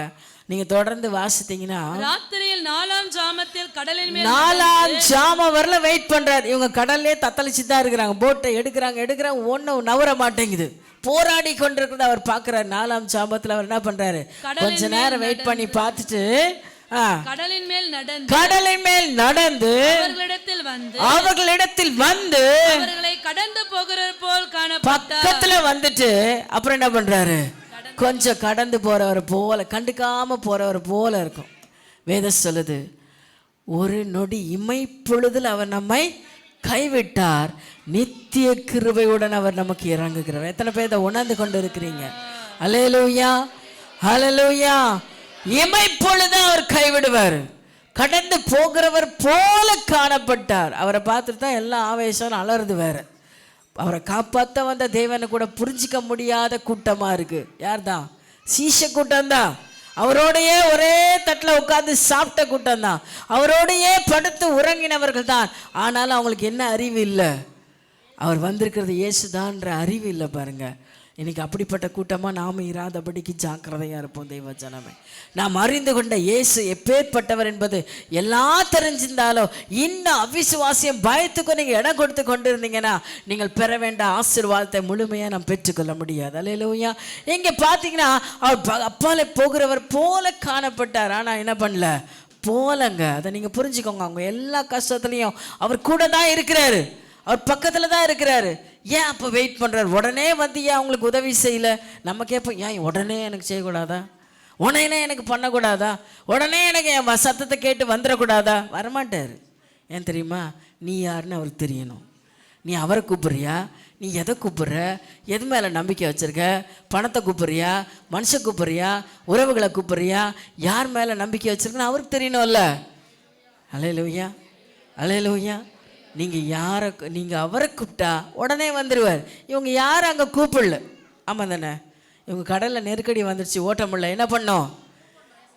நீங்கள் தொடர்ந்து வாசித்தீங்கன்னா ராத்திரியில் 4ஆம் ஜாமத்தில் கடலின் மேல் 4ஆம் ஜாமம் வரல வெயிட் பண்ணுறாரு. இவங்க கடல்லே தத்தளிச்சு தான் இருக்கிறாங்க. போட்டை எடுக்கிறாங்க, ஒன்றும் நவர மாட்டேங்குது. போராடி கொண்டிருக்கிறத அவர் பார்க்குறாரு. 4ஆம் ஜாமத்தில் அவர் என்ன பண்ணுறாரு? கொஞ்ச நேரம் வெயிட் பண்ணி பார்த்துட்டு கடலின் மேல் நடந்து அவர்களிடத்தில் வந்து அவர்களை கடந்து போகிறவர் போல் பக்கத்துல வந்துட்டு அப்புறம் என்ன பண்றாரு? கொஞ்சம் கடந்து போறவர் போல, கண்டுக்காம போறவர் போல இருக்கும். வேதம் சொல்லுது, ஒரு நொடி இமைப்பொழுதில் அவர் நம்மை கைவிட்டார், நித்திய கிருபையுடன் அவர் நமக்கு இறங்குகிறார். எத்தனை பேர் இதை உணர்ந்து கொண்டு இருக்கிறீங்க? அல்லேலூயா, அல்லேலூயா. இமைப்பொழுது அவர் கைவிடுவார். கடந்து போகிறவர் போல காணப்பட்டார். அவரை பார்த்துட்டு தான் எல்லாம் ஆவேசம் அலறுது. வேற அவரை காப்பாற்ற வந்த தேவனை கூட புரிஞ்சிக்க முடியாத கூட்டமாக இருக்கு. யார் தான்? சீஷ கூட்டம் தான். அவரோடையே ஒரே தட்டில் உட்கார்ந்து சாப்பிட்ட கூட்டம் தான். அவரோடையே படுத்து உறங்கினவர்கள் தான். ஆனாலும் அவங்களுக்கு என்ன அறிவு இல்லை? அவர் வந்திருக்கிறது இயேசுதான்ற அறிவு இல்லை. பாருங்க, இன்னைக்கு அப்படிப்பட்ட கூட்டமாக நாம் இராதபடிக்கு ஜாக்கிரதையாக இருப்போம். தெய்வ ஜனமே, நாம் அறிந்து கொண்ட இயேசு எப்பேற்பட்டவர் என்பது எல்லாம் தெரிஞ்சிருந்தாலும் இன்னும் அவிசுவாசியம் பயத்துக்கும் நீங்கள் இடம் கொடுத்து கொண்டு இருந்தீங்கன்னா நீங்கள் பெற வேண்ட ஆசீர்வாதத்தை முழுமையாக நாம் பெற்றுக்கொள்ள முடியாது. அல்லேலூயா. இங்கே பார்த்தீங்கன்னா அவர் அப்பாலே போகிறவர் போல காணப்பட்டார். ஆனால் என்ன பண்ணல? போலங்க. அதை நீங்கள் புரிஞ்சுக்கோங்க. அவங்க எல்லா கஷ்டத்துலையும் அவர் கூட தான் இருக்கிறாரு. அவர் பக்கத்தில் தான் இருக்கிறாரு. ஏன் அப்போ வெயிட் பண்ணுறாரு? உடனே வந்து ஏன் அவங்களுக்கு உதவி செய்யலை? நம்ம கேட்போம், ஏன் உடனே எனக்கு செய்யக்கூடாதா? உடனே எனக்கு பண்ணக்கூடாதா? உடனே எனக்கு என் சத்தத்தை கேட்டு வந்துடக்கூடாதா? வரமாட்டார். ஏன் தெரியுமா? நீ யாருன்னு அவருக்கு தெரியணும். நீ அவரை கூப்பிட்றியா? நீ எதை கூப்பிட்ற? எது மேலே நம்பிக்கை வச்சுருக்க? பணத்தை கூப்பிட்றியா? மனுஷன் கூப்பிட்றியா? உறவுகளை கூப்பிட்றியா? யார் மேலே நம்பிக்கை வச்சுருக்குன்னு அவருக்கு தெரியணும்ல. அல்லேலூயா, அல்லேலூயா. நீங்கள் அவரை கூப்பிட்டா உடனே வந்துடுவார். இவங்க யாரும் அங்கே கூப்பிடல. ஆமாம் தானே? இவங்க கடலில் நெருக்கடி வந்துடுச்சு, ஓட்ட முடியல. என்ன பண்ணோம்?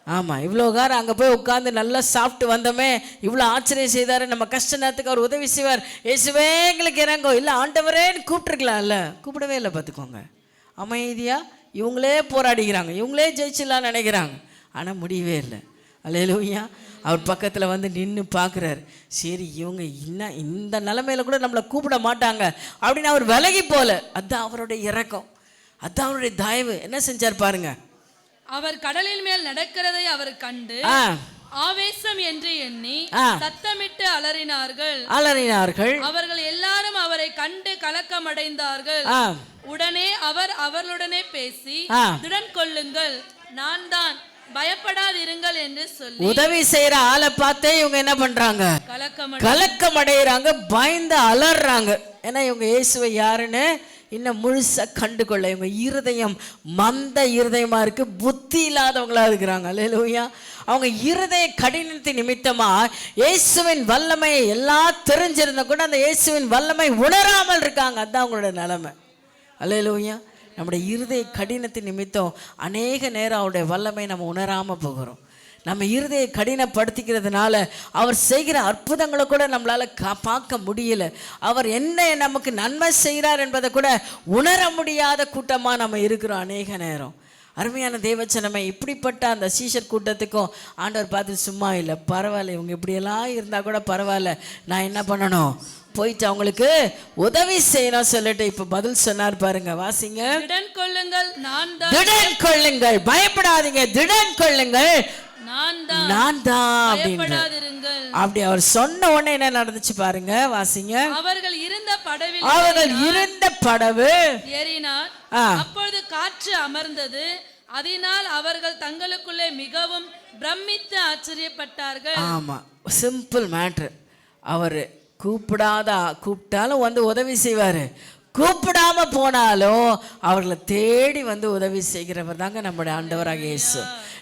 ஆமாம், இவ்வளோ காரம் அங்கே போய் உட்காந்து நல்லா சாப்பிட்டு வந்தோமே, இவ்வளோ ஆச்சரியம் செய்தார், நம்ம கஷ்ட நேரத்துக்கு அவர் உதவி செய்வார், இயேசுவே எங்களுக்கு இறங்கோ, இல்லை ஆண்டவரேன்னு கூப்பிட்டுருக்கலாம்ல, கூப்பிடவே இல்லை. பார்த்துக்கோங்க, அமைதியாக இவங்களே போராடிக்கிறாங்க, இவங்களே ஜெயிச்சிடலான்னு நினைக்கிறாங்க, ஆனால் முடியவே இல்லை. அல்லேலூயா. அவர் பக்கத்தில் வந்து நின்று பார்க்குறாரு, சரி இவங்க இன்னும் இந்த நிலமையில கூட நம்மளை கூப்பிட மாட்டாங்க அப்படின்னு அவர் விலகி போல. அதுதான் அவருடைய இரக்கம், அதுதான் அவருடைய தயவு. என்ன செஞ்சார் பாருங்க. அவர் கடலின் மேல் நடக்கிறதை அவர் கண்டு ஆவேசம் என்று எண்ணி சத்தமிட்டு அலறினார்கள். அவர்கள் எல்லாரும் அவரை கண்டு கலக்கமடைந்தார்கள். உடனே அவர் அவர்களுடனே பேசி, திடன் கொள்ளுங்கள், நான் தான், பயப்படாதிருங்கள் என்று சொல்லி உதவி செய்யற ஆளை பார்த்தே இவங்க என்ன பண்றாங்க, கலக்கம் அடைகிறாங்க, பயந்து அலறாங்க. ஏன்னா இவங்க இயேசுவை யாருன்னு இன்னும் முழுசா கண்டு கொள்ள. இவங்க இருதயம் மந்த இருதயமா இருக்கு, புத்தி இல்லாதவங்களா இருக்கிறாங்க. அல்லேலூயா. அவங்க இருதய கடினத்தின் நிமித்தமா இயேசுவின் வல்லமையை எல்லாம் தெரிஞ்சிருந்தா கூட அந்த இயேசுவின் வல்லமை உணராமல் இருக்காங்க. அதுதான் அவங்களோட நிலைமை. அல்லேலூயா. நம்முடைய இருதய கடினத்தின் நிமித்தம் அநேக நேரம் அவருடைய வல்லமை நம்ம உணராமல் போகிறோம். நம்ம இருதய கடினப்படுத்திக்கிறதுனால அவர் செய்கிற அற்புதங்களை கூட நம்மளால் பார்க்க முடியல. அவர் என்ன நமக்கு நன்மை செய்கிறார் என்பதை கூட உணர முடியாத கூட்டமாக நம்ம இருக்கிறோம் அநேக நேரம். அருமையான தேவச்சனமே, இப்படிப்பட்ட அந்த சீஷர் கூட்டத்துக்கும் ஆண்டவர் பார்த்து சும்மா இல்லை, பரவாயில்ல, இவங்க இப்படியெல்லாம் இருந்தால் கூட பரவாயில்ல, நான் என்ன பண்ணணும், போயிட்டு அவங்களுக்கு உதவி செய்யணும் சொல்லிட்டு இப்ப பதில் சொன்னார் பாருங்க. வாசிங்க. திடன் கொள்ளுங்கள், நான் தான், திடன் கொள்ளுங்கள், பயப்படாதீங்க, திடன் கொள்ளுங்கள், நான் தான் அப்படின்னு. அப்படி அவர் சொன்ன உடனே என்ன நடந்துச்சு பாருங்க. வாசிங்க. அவர்கள் இருந்த படவு ஏறினார். அப்பொழுது காற்று அமர்ந்தது. அதனால் அவர்கள் தங்களுக்குள்ளே மிகவும் பிரமித்து ஆச்சரியப்பட்டார்கள். ஆமா, சிம்பிள் மேட்ரு. அவர் கூப்பிட்டாலும் வந்து உதவி செய்வார், கூப்பிடாம போனாலும் அவர்களை தேடி வந்து உதவி செய்கிறவர் தாங்க நம்முடைய ஆண்டவராக இயேசு.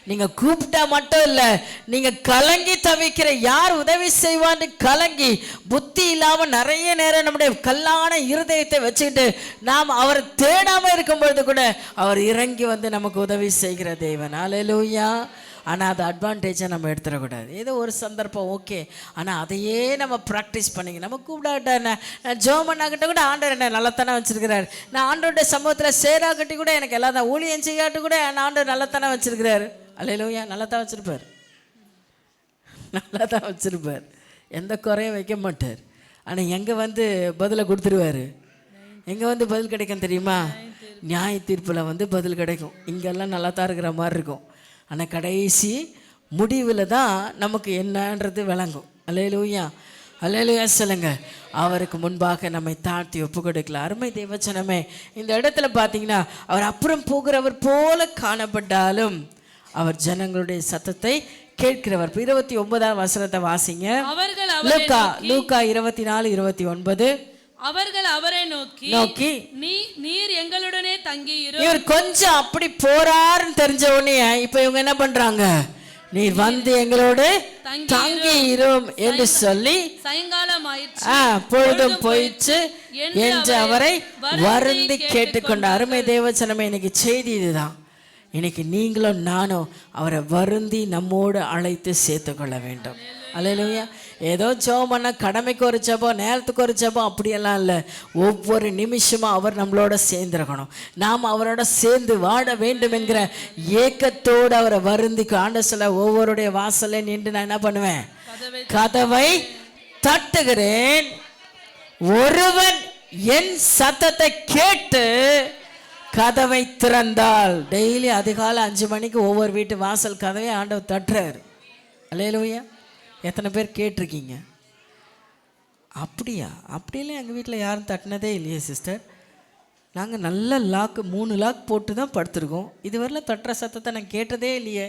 நீங்க கூப்பிட்டா மட்டும் இல்லை, நீங்க கலங்கி தவிக்கிற யார் உதவி செய்வான்னு கலங்கி புத்தி இல்லாம நிறைய நேரம் நம்முடைய கல்லான இருதயத்தை வச்சுக்கிட்டு நாம் அவரை தேடாம இருக்கும் பொழுது கூட அவர் இறங்கி வந்து நமக்கு உதவி செய்கிற தேவன். அல்லேலூயா. ஆனால் அது அட்வான்டேஜாக நம்ம எடுத்துடக்கூடாது. ஏதோ ஒரு சந்தர்ப்பம் ஓகே, ஆனால் அதையே நம்ம ப்ராக்டிஸ் பண்ணிங்க. நம்ம கூப்பிடாட்ட நான் ஜோமன்னாக்கிட்ட கூட ஆண்டவர் என்ன நல்லத்தானே வச்சுருக்கிறார், நான் ஆண்டோடைய சமூகத்தில் சேராக்கட்டி கூட எனக்கு எல்லாம் தான் ஊழியம் செய்யாட்டு கூட என் ஆண்டவர் நல்லத்தானே வச்சுருக்கிறாரு. அல்லேலூயா. நல்லா தான் வச்சுருப்பார், நல்லா தான் வச்சுருப்பார், எந்த குறையும் வைக்க மாட்டார். ஆனால் எங்கே வந்து பதிலை கொடுத்துருவார். எங்கே வந்து பதில் கிடைக்கும் தெரியுமா? நியாய தீர்ப்பில் வந்து பதில் கிடைக்கும். இங்கெல்லாம் நல்லா தான் இருக்கிற மாதிரி இருக்கும், ஆனால் கடைசி முடிவில் தான் நமக்கு என்னன்றது விளங்கும். அல்லேலூயா. அல்லேலூயா சொல்லுங்க. அவருக்கு முன்பாக நம்மை தாழ்த்தி ஒப்பு கொடுக்கலாம். அருமை தேவச்சனமே, இந்த இடத்துல பார்த்தீங்கன்னா அவர் அப்புறம் போகிறவர் போல காணப்பட்டாலும் அவர் ஜனங்களுடைய சத்தத்தை கேட்கிறவர். 29ஆம் வசனத்தை வாசிங்க. லூக்கா 24:29. அவர்கள் அவரை நோக்கி நீர் எங்களுடனே தங்கியிரும். இவர் கொஞ்சம் அப்படி போறாருன்னு தெரிஞ்ச உடனே இப்ப இவங்க என்ன பண்றாங்க, நீர் வந்து எங்களோடு தங்கியிரும் என்று சொல்லி சாயங்காலம் ஆயிற்று, பொழுதும் போயிற்று என்று அவரை வருந்தி கேட்டுக்கொண்ட. அருமை தேவச்சனமே, இன்னைக்கு செய்தி இதுதான். இன்னைக்கு நீங்களும் நானும் அவரை வருந்தி நம்மோடு அழைத்து சேர்த்து கொள்ள வேண்டும். அல்லேலூயா. ஏதோ ஜெபம் கடமைக்கு ஒரு ஜெபம், நேரத்துக்கு ஒரு ஜெபம் அப்படியெல்லாம் இல்லை. ஒவ்வொரு நிமிஷமும் அவர் நம்மளோட சேர்ந்துருக்கணும், நாம் அவரோட சேர்ந்து வாழ வேண்டும் என்கிற ஏக்கத்தோடு அவரை வருந்திக்கு ஆண்ட சொல்ல, ஒவ்வொருடைய வாசல்ல நின்று நான் என்ன பண்ணுவேன், கதவை தட்டுகிறேன், ஒருவன் என் சத்தத்தை கேட்டு கதவை திறந்தால். டெய்லி அதிகாலை 5 மணிக்கு ஒவ்வொரு வீட்டு வாசல் கதவை ஆண்டவர் தட்டுறாரு. அல்லேலூயா. எத்தனை பேர் கேட்டிருக்கீங்க? அப்படியா? அப்படிலாம் எங்கள் வீட்டில் யாரும் தட்டினதே இல்லையே சிஸ்டர். நாங்கள் நல்ல லாக்கு 3 லாக் போட்டு தான் படுத்துருக்கோம், இதுவரையிலும் தட்டுற சத்தத்தை நான் கேட்டதே இல்லையே.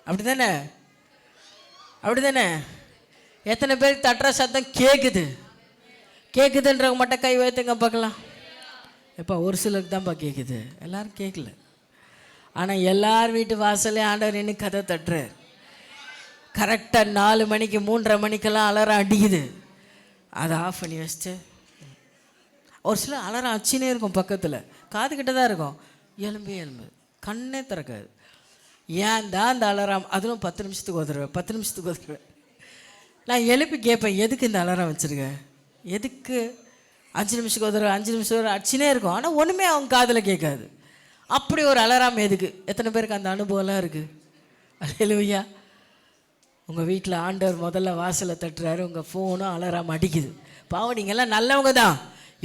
அப்படி தானே? அப்படி தானே? எத்தனை பேருக்கு தட்டுற சத்தம் கேட்குதுன்றவங்க மட்டும் கை வைத்துங்க பார்க்கலாம். எப்போ ஒரு சிலருக்கு தான்ப்பா கேட்குது, எல்லோரும் கேட்கல. ஆனால் எல்லார் வீட்டு வாசலே ஆண்டவர் நின்று கதை தட்டுறார். கரெக்டாக 4 மணிக்கு 3:30 மணிக்கெல்லாம் அலாரம் அடிக்குது, அதை ஆஃப் பண்ணி வச்சுட்டு ஒரு சில அலாரம் அச்சினே இருக்கும், பக்கத்தில் காதுகிட்ட தான் இருக்கும், எலும்பு கண்ணே திறக்காது. ஏன் தான் அந்த அலாரம், அதுவும் 10 நிமிஷத்துக்கு ஒரு தடவை 10 நிமிஷத்துக்கு ஒரு தடவை நான் எழுப்பி கேட்பேன், எதுக்கு இந்த அலாரம் வச்சுருக்க, எதுக்கு 5 நிமிஷத்துக்கு ஒரு தடவை 5 நிமிஷம் ஒரு அடிச்சுனே இருக்கும். ஆனால் ஒன்றுமே அவங்க காதில் கேட்காது. அப்படி ஒரு அலாரம் எதுக்கு? எத்தனை பேருக்கு அந்த அனுபவம்லாம் இருக்குது? அல்லேலூயா. உங்கள் வீட்டில் ஆண்டவர் முதல்ல வாசலை தட்டுறாரு, உங்கள் ஃபோனும் அலாரம் அடிக்குது. பாவம் நீங்கள்லாம் நல்லவங்க தான்,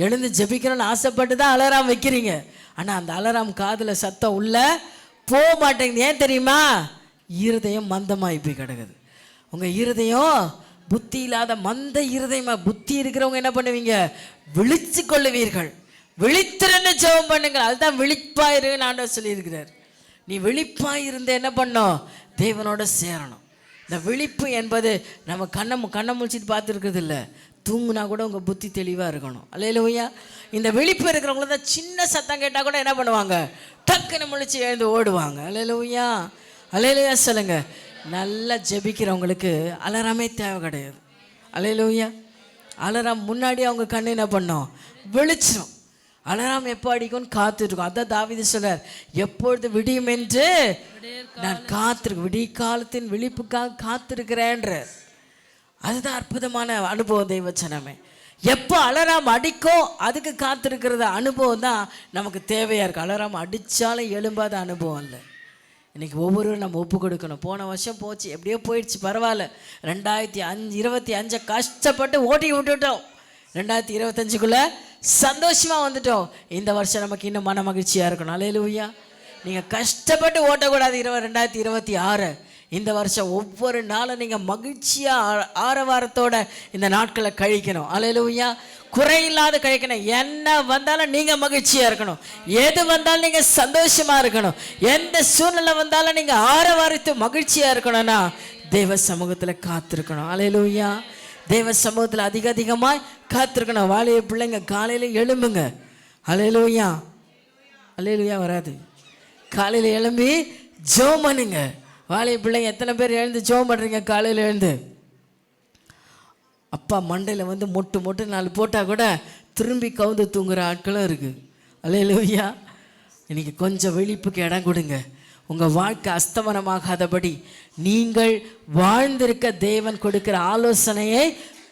எழுந்து ஜெபிக்கணும்னு ஆசைப்பட்டு தான் அலாரம் வைக்கிறீங்க. ஆனால் அந்த அலாரம் காதில் சத்தம் உள்ள போக மாட்டேங்குது. ஏன் தெரியுமா? இருதயம் மந்தமாகி போய் கிடக்குது. உங்கள் இருதயம் புத்தி இல்லாத மந்த இருதயமாக. புத்தி இருக்கிறவங்க என்ன பண்ணுவீங்க? விழிச்சு கொள்ளுவீர்கள். விழித்திருந்து ஜெபம் பண்ணுங்கள். அதுதான் விழிப்பாயிருன்னு ஆண்டவர் சொல்லியிருக்கிறார். நீ விழிப்பாயிருந்து என்ன பண்ணோம்? தேவனோட சேரணும். இந்த விழிப்பு என்பது நம்ம கண்ணை முழிச்சிட்டு பார்த்துருக்கிறது இல்லை. தூங்குனா கூட உங்கள் புத்தி தெளிவாக இருக்கணும். அல்லேலூயா. இந்த விழிப்பு இருக்கிறவங்கள தான் சின்ன சத்தம் கேட்டால் கூட என்ன பண்ணுவாங்க? டக்குன்னு முழிச்சு எழுந்து ஓடுவாங்க. அல்லேலூயா. அல்லேலூயா சொல்லுங்க. நல்லா ஜெபிக்கிறவங்களுக்கு அலாரமே தேவை கிடையாது. அல்லேலூயா. அலாரம் முன்னாடி அவங்க கண்ணு என்ன பண்ணோம்? விழிச்சிடும். அலாரம் எப்போ அடிக்கும்னு காத்துருக்கும். அதான் தாவீது சொல்றார், எப்பொழுது விடியும் என்று நான் காத்திருக்கேன், விடிய காலத்தின் விழிப்புக்காக காத்திருக்கிறேன்ற. அதுதான் அற்புதமான அனுபவம் தெய்வச்சனமே. எப்போ அலாரம் அடிக்கும் அதுக்கு காத்திருக்கிறது அனுபவம் தான் நமக்கு தேவையாக இருக்குது. அலாரம் அடித்தாலும் எழும்பாத அனுபவம் இல்லை. இன்றைக்கி ஒவ்வொருவரும் நம்ம ஒப்பு கொடுக்கணும். போன வருஷம் போச்சு, எப்படியோ போயிடுச்சு, பரவாயில்ல. 2025 கஷ்டப்பட்டு ஓட்டி விட்டுட்டோம். 2025க்குள்ளே சந்தோஷமாக வந்துட்டோம். இந்த வருஷம் நமக்கு இன்னும் மன மகிழ்ச்சியாக இருக்கணும். அல்லேலூயா. நீங்கள் கஷ்டப்பட்டு ஓட்டக்கூடாது. 2026 இந்த வருஷம் ஒவ்வொரு நாளும் நீங்கள் மகிழ்ச்சியாக ஆரவாரத்தோட இந்த நாட்களை கழிக்கணும். அல்லேலூயா. குறையில்லாத கழிக்கணும். என்ன வந்தாலும் நீங்கள் மகிழ்ச்சியாக இருக்கணும். எது வந்தாலும் நீங்கள் சந்தோஷமாக இருக்கணும். எந்த சூழ்நிலை வந்தாலும் நீங்கள் ஆரவாரித்து மகிழ்ச்சியாக இருக்கணும்னா தேவ சமூகத்தில் காத்திருக்கணும். அல்லேலூயா. தேவ சமூகத்தில் அதிகமாய் காத்திருக்கணும். வாலிய பிள்ளைங்க காலையில் எழும்புங்க. அல்லேலூயா. அல்லேலூயா வராது. காலையில் எழும்பி ஜெபம் பண்ணுங்க. வாலிய பிள்ளைங்க எத்தனை பேர் எழுந்து ஜெபம் பண்ணுறீங்க? காலையில் எழுந்து அப்பா மண்டையில் வந்து மொட்டு 4 போட்டால் கூட திரும்பி கவுந்து தூங்குற ஆட்களும் இருக்குது. அல்லேலூயா. இன்றைக்கி கொஞ்சம் விழிப்புக்கு இடம் கொடுங்க. உங்கள் வாழ்க்கை அஸ்தமனமாகாதபடி நீங்கள் வாழ்ந்திருக்க தேவன் கொடுக்குற ஆலோசனையை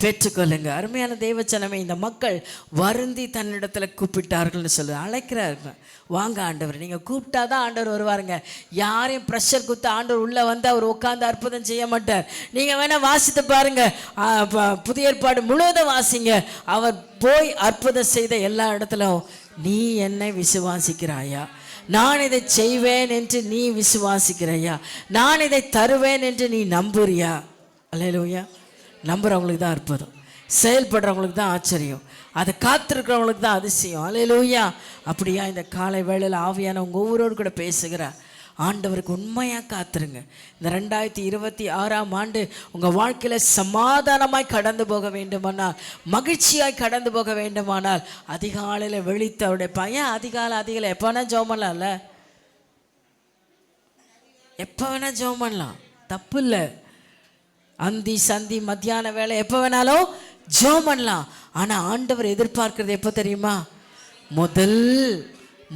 பெற்றுக்கொள்ளுங்க. அருமையான தேவச்சனமே, இந்த மக்கள் வருந்தி தன்னிடத்தில் கூப்பிட்டார்கள்னு சொல்லு அழைக்கிறாருங்க. வாங்க ஆண்டவர், நீங்கள் கூப்பிட்டா தான் ஆண்டவர் வருவாருங்க. யாரையும் ப்ரெஷர் கொடுத்து ஆண்டவர் உள்ளே வந்து அவர் உட்காந்து அற்புதம் செய்ய மாட்டார். நீங்கள் வேணால் வாசித்து பாருங்கள், புதிய ஏற்பாடு முழுவதும் வாசிங்க. அவர் போய் அற்புதம் செய்த எல்லா இடத்துலையும் நீ என்னை விசுவாசிக்கிறாயா, நான் இதை செய்வேன் என்று நீ விசுவாசிக்கிறையா, நான் இதை தருவேன் என்று நீ நம்புறியா? அல்லேலூயா. நம்புறவங்களுக்கு தான் அற்புதம், செயல்படுறவங்களுக்கு தான் ஆச்சரியம், அதை காத்திருக்கிறவங்களுக்கு தான் அதிசயம். அல்லேலூயா. அப்படியா இந்த காலை வேளையில் ஆவியான உங்கள் ஒவ்வொருவரும் கூட பேசுகிறார். ஆண்டவருக்கு உண்மையாக காத்துருங்க. இந்த 2026ஆம் ஆண்டு உங்கள் வாழ்க்கையில் சமாதானமாய் கடந்து போக வேண்டுமானால், மகிழ்ச்சியாய் கடந்து போக வேண்டுமானால் அதிகாலையில் விழித்து அவருடைய பையன் அதிகாலை எப்போ வேணால் ஜெபம் பண்ணலாம்ல, எப்போ வேணால் ஜெபம் பண்ணலாம், தப்பு இல்லை. அந்தி சந்தி மத்தியான வேலை எப்போ வேணாலும் ஜெபம் பண்ணலாம். ஆனால் ஆண்டவர் எதிர்பார்க்கிறது எப்போ தெரியுமா?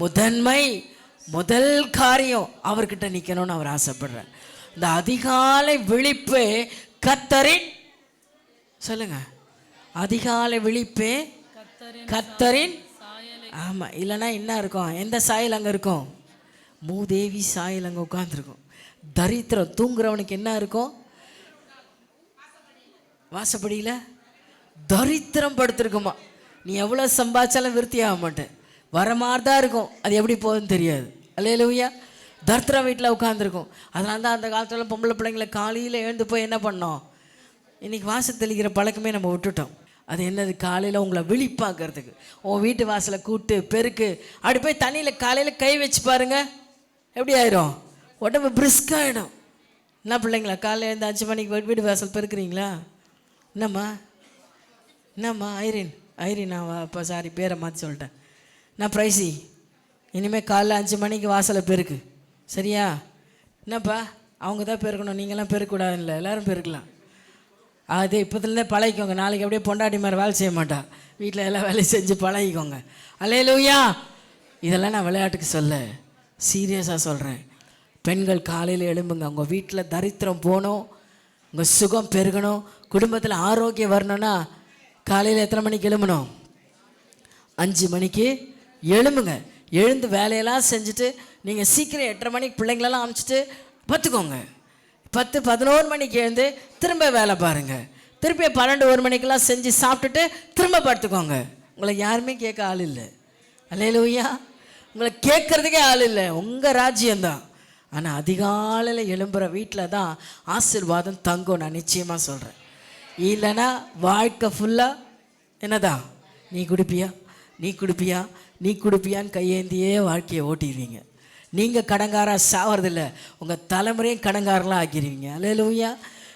முதன்மை முதல் காரியம் அவர்கிட்ட நிற்கணும்னு அவர் ஆசைப்படுறார். இந்த அதிகாலை விழிப்பு கர்த்தரின், சொல்லுங்க, அதிகாலை விழிப்பு கர்த்தரின். ஆமாம், இல்லைன்னா என்ன இருக்கும்? எந்த சாயல் அங்கே இருக்கும்? மூதேவி சாயல் அங்கே உட்காந்துருக்கும். தரித்திரம் தூங்குறவனுக்கு என்ன இருக்கும்? வாசப்படியில் தரித்திரம் படுத்திருக்குமா. நீ எவ்வளோ சம்பாதிச்சாலும் விருத்தி ஆக மாட்டேன், வர மாதிரி தான் இருக்கும். அது எப்படி போகுதுன்னு தெரியாது. அல்லேலூயா. தரித்திரம் வீட்டில் உட்காந்துருக்கும். அதனால தான் அந்த காலத்தில் பொம்பளை பிள்ளைங்களை காலையில் எழுந்து போய் என்ன பண்ணோம்? இன்றைக்கி வாசல் தெளிக்கிற பழக்கமே நம்ம விட்டுட்டோம். அது என்னது? காலையில் உங்களை விழிப்பாக்கிறதுக்கு உன் வீட்டு வாசலை கூட்டு பெருக்கு. அப்படி போய் தண்ணியில் காலையில் கை வச்சு பாருங்க, எப்படி ஆயிரும்? உடம்பு பிரிஸ்காகிடும். என்ன பிள்ளைங்களா, காலையில் எழுந்து 5 மணிக்கு வீட்டு வாசல் பெருக்குறீங்களா? என்னம்மா ஐரின் நான் இப்போ சாரி பேரை மாற்றி சொல்லிட்டேன். நான் ப்ரைஸி, இனிமேல் காலைல 5 மணிக்கு வாசலை பெருக்கு, சரியா? என்னப்பா அவங்க தான் பெருக்கணும், நீங்களாம் பெருக்கக்கூடாது. இல்லை, எல்லோரும் பெருக்கலாம். அது இப்போதுலேருந்தே பழகிக்கோங்க. நாளைக்கு அப்படியே பொண்டாட்டி மாதிரி வேலை செய்ய மாட்டா, வீட்டில் எல்லாம் வேலையும் செஞ்சு பழகிக்கோங்க. அல்லேலூயா. இதெல்லாம் நான் விளையாட்டுக்கு சொல்ல, சீரியஸாக சொல்கிறேன். பெண்கள் காலையில் எழும்புங்க. உங்கள் வீட்டில் தரித்திரம் போகணும், உங்கள் சுகம் பெருகணும், குடும்பத்தில் ஆரோக்கியம் வரணும்னா காலையில் எத்தனை மணிக்கு எழும்பணும்? 5 மணிக்கு எழும்புங்க. எழுந்து வேலையெல்லாம் செஞ்சுட்டு நீங்கள் சீக்கிரம் 8:30 மணிக்கு பிள்ளைங்களெல்லாம் அனுப்பிச்சிட்டு பார்த்துக்கோங்க. 10-11 மணிக்கு எழுந்து திரும்ப வேலை பாருங்கள். திருப்பி 12-1 மணிக்கெல்லாம் செஞ்சு சாப்பிட்டுட்டு திரும்ப படுத்துக்கோங்க. உங்களை யாருமே கேட்க ஆள் இல்லை. அல்லேலூயா. உங்களை கேட்குறதுக்கே ஆள் இல்லை. உங்கள் ராஜ்யம்தான். ஆனால் அதிகாலையில் எழும்புகிற வீட்டில் தான் ஆசீர்வாதம் தங்கும். நான் நிச்சயமாக சொல்கிறேன். இல்லைன்னா வாழ்க்கை ஃபுல்லாக என்னதான், நீ குடிப்பியா, நீ குடிப்பியா, நீ குடிப்பியான்னு கையேந்தியே வாழ்க்கையை ஓட்டிடுவீங்க. நீங்கள் கடங்காராக சாவறதில்ல, உங்கள் தலைமுறையும் கடங்காரெலாம் ஆக்கிடுவீங்க. அல்லேலூயா.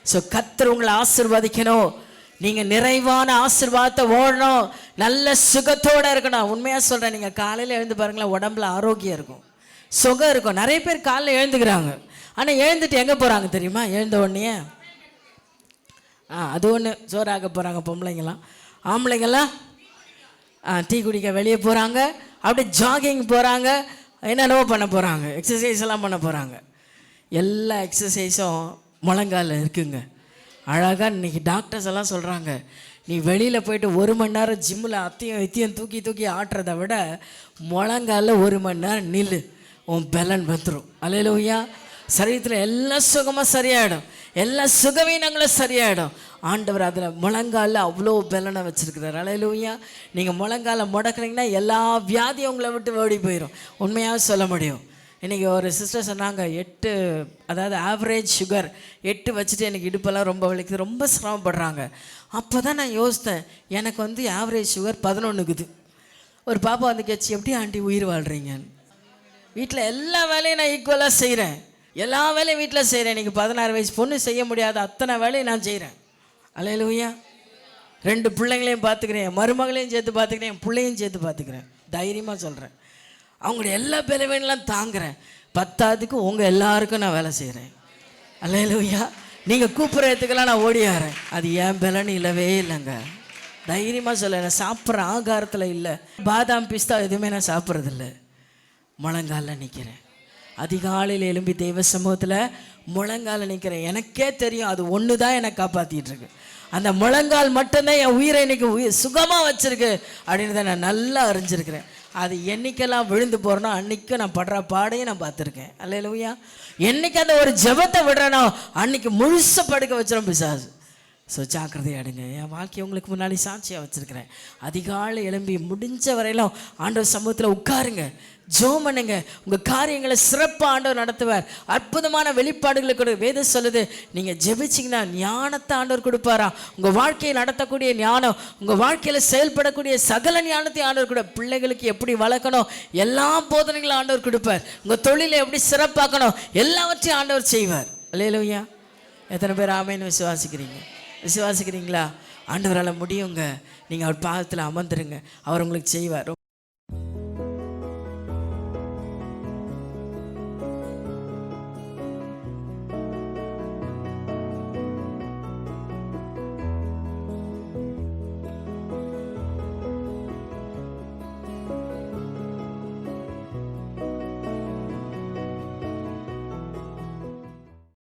ஸோ கர்த்தர் உங்களை ஆசீர்வதிக்கணும். நீங்கள் நிறைவான ஆசீர்வாதத்தை ஓடணும், நல்ல சுகத்தோடு இருக்கணும். உண்மையாக சொல்கிறேன், நீங்கள் காலையில் எழுந்து பாருங்களேன், உடம்புல ஆரோக்கியம் இருக்கும், சுகம் இருக்கும். நிறைய பேர் காலையில் எழுந்துக்கிறாங்க, ஆனால் எழுந்துட்டு எங்கே போகிறாங்க தெரியுமா? எழுந்த உடனே அது ஒன்று சோறாக்க போகிறாங்க பொம்பளைங்களாம். ஆம்பளைங்கள்லாம் டீ குடிக்க வெளியே போகிறாங்க, அப்படியே ஜாகிங் போகிறாங்க, என்னென்னவோ பண்ண போகிறாங்க, எக்ஸசைஸ் எல்லாம் பண்ண போகிறாங்க. எல்லா எக்ஸசைஸும் முழங்கால இருக்குங்க. அழகாக இன்றைக்கி டாக்டர்ஸ் எல்லாம் சொல்கிறாங்க, நீ வெளியில் போயிட்டு 1 மணி நேரம் ஜிம்மில் இத்தியம் தூக்கி தூக்கி ஆட்டுறதை விட முழங்கால 1 மணி நேரம் நில்லு, உன் பலன் வந்துடும். அல்லேலூயா. சரீரத்தில் எல்லா சுகமாக சரியாயிடும், எல்லா சுகவீனங்களும் சரியாயிடும். ஆண்டவர் அதில் முழங்காலில் அவ்வளோ பலனை வச்சுருக்கிறார். அல்லேலூயா. நீங்கள் முழங்கால முடக்குறீங்கன்னா எல்லா வியாதியும் உங்களை விட்டு ஓடி போயிடும். உண்மையாக சொல்ல முடியும். இன்றைக்கி ஒரு சிஸ்டர் சொன்னாங்க, 8 அதாவது ஆவரேஜ் சுகர் 8 வச்சுட்டு எனக்கு இடுப்பெல்லாம் ரொம்ப வலிக்குது, ரொம்ப சிரமப்படுறாங்க. அப்போ தான் நான் யோசித்தேன், எனக்கு வந்து ஆவரேஜ் சுகர் 11 ஒரு பாப்பா வந்து கேட்சி, எப்படி ஆண்டி உயிர் வாழ்கிறீங்கன்னு. வீட்டில் எல்லா வேலையும் நான் ஈக்குவலாக செய்கிறேன், எல்லா வேலையும் வீட்டில் செய்கிறேன். இன்றைக்கி 16 வயசு பொண்ணு செய்ய முடியாத அத்தனை வேலையும் நான் செய்கிறேன். அல்லேலூயா. 2 பிள்ளைங்களையும் பார்த்துக்கிறேன், என் மருமகளையும் சேர்த்து பார்த்துக்கிறேன், என் பிள்ளையும் சேர்த்து பார்த்துக்கிறேன். தைரியமாக சொல்கிறேன். அவங்களுடைய எல்லா பலவீனெல்லாம் தாங்குறேன். 10ஆவதுக்கு உங்கள் எல்லாருக்கும் நான் வேலை செய்கிறேன். அல்லேலூயா. நீங்கள் கூப்பிட்றதுக்கெல்லாம் நான் ஓடியாரேன். அது என் பலன் இல்லவே இல்லைங்க. தைரியமாக சொல்ல, நான் சாப்பிட்ற ஆகாரத்தில் இல்லை, பாதாம் பிஸ்தா எதுவுமே நான் சாப்பிட்றதில்ல. முழங்கால நிற்கிறேன். அதிகாலையில் எழும்பி தெய்வ சமூகத்தில் முழங்கால நிற்கிறேன். எனக்கே தெரியும் அது ஒன்று தான் என்னை காப்பாற்றிட்டு இருக்கு. அந்த முழங்கால் மட்டும்தான் என் உயிரை இன்னைக்கு சுகமாக வச்சிருக்கு அப்படின்னு தான் நான் நல்லா அறிஞ்சிருக்கிறேன். அது என்னைக்கெல்லாம் விழுந்து போகிறனோ அன்றைக்கி நான் படுற பாடையும் நான் பார்த்துருக்கேன். அல்லேலூயா. என்னைக்கு அந்த ஒரு ஜெபத்தை விடுறேனோ அன்றைக்கி முழுச படுக்க வச்சிடும் பிசாசு. ஸோ ஜாக்கிரதையாடுங்க. என் வாழ்க்கையை உங்களுக்கு முன்னாடி சாட்சியாக வச்சுருக்கிறேன். அதிகாலை எழும்பி முடிஞ்ச வரையிலும் ஆண்டவர் சமூகத்தில் உட்காருங்க, ஜெபம் பண்ணுங்க. உங்கள் காரியங்களை சிறப்பாக ஆண்டவர் நடத்துவார். அற்புதமான வெளிப்பாடுகளை கொடு. வேதம் சொல்லுது, நீங்கள் ஜெபிச்சிங்கன்னா ஞானத்தை ஆண்டவர் கொடுப்பாரா. உங்கள் வாழ்க்கையை நடத்தக்கூடிய ஞானம், உங்கள் வாழ்க்கையில் செயல்படக்கூடிய சகல ஞானத்தை ஆண்டவர் கூட. பிள்ளைகளுக்கு எப்படி வளர்க்கணும் எல்லா போதனைகளும் ஆண்டவர் கொடுப்பார். உங்கள் தொழிலை எப்படி சிறப்பாக்கணும் எல்லாவற்றையும் ஆண்டவர் செய்வார். அல்லேலூயா. எத்தனை பேர் ஆமேன்னு விசுவாசிக்கிறீங்களா? ஆண்டவரால் முடியுங்க. நீங்கள் அவர் பாதத்தில் அமர்ந்துருங்க, அவர் உங்களுக்கு செய்வார்.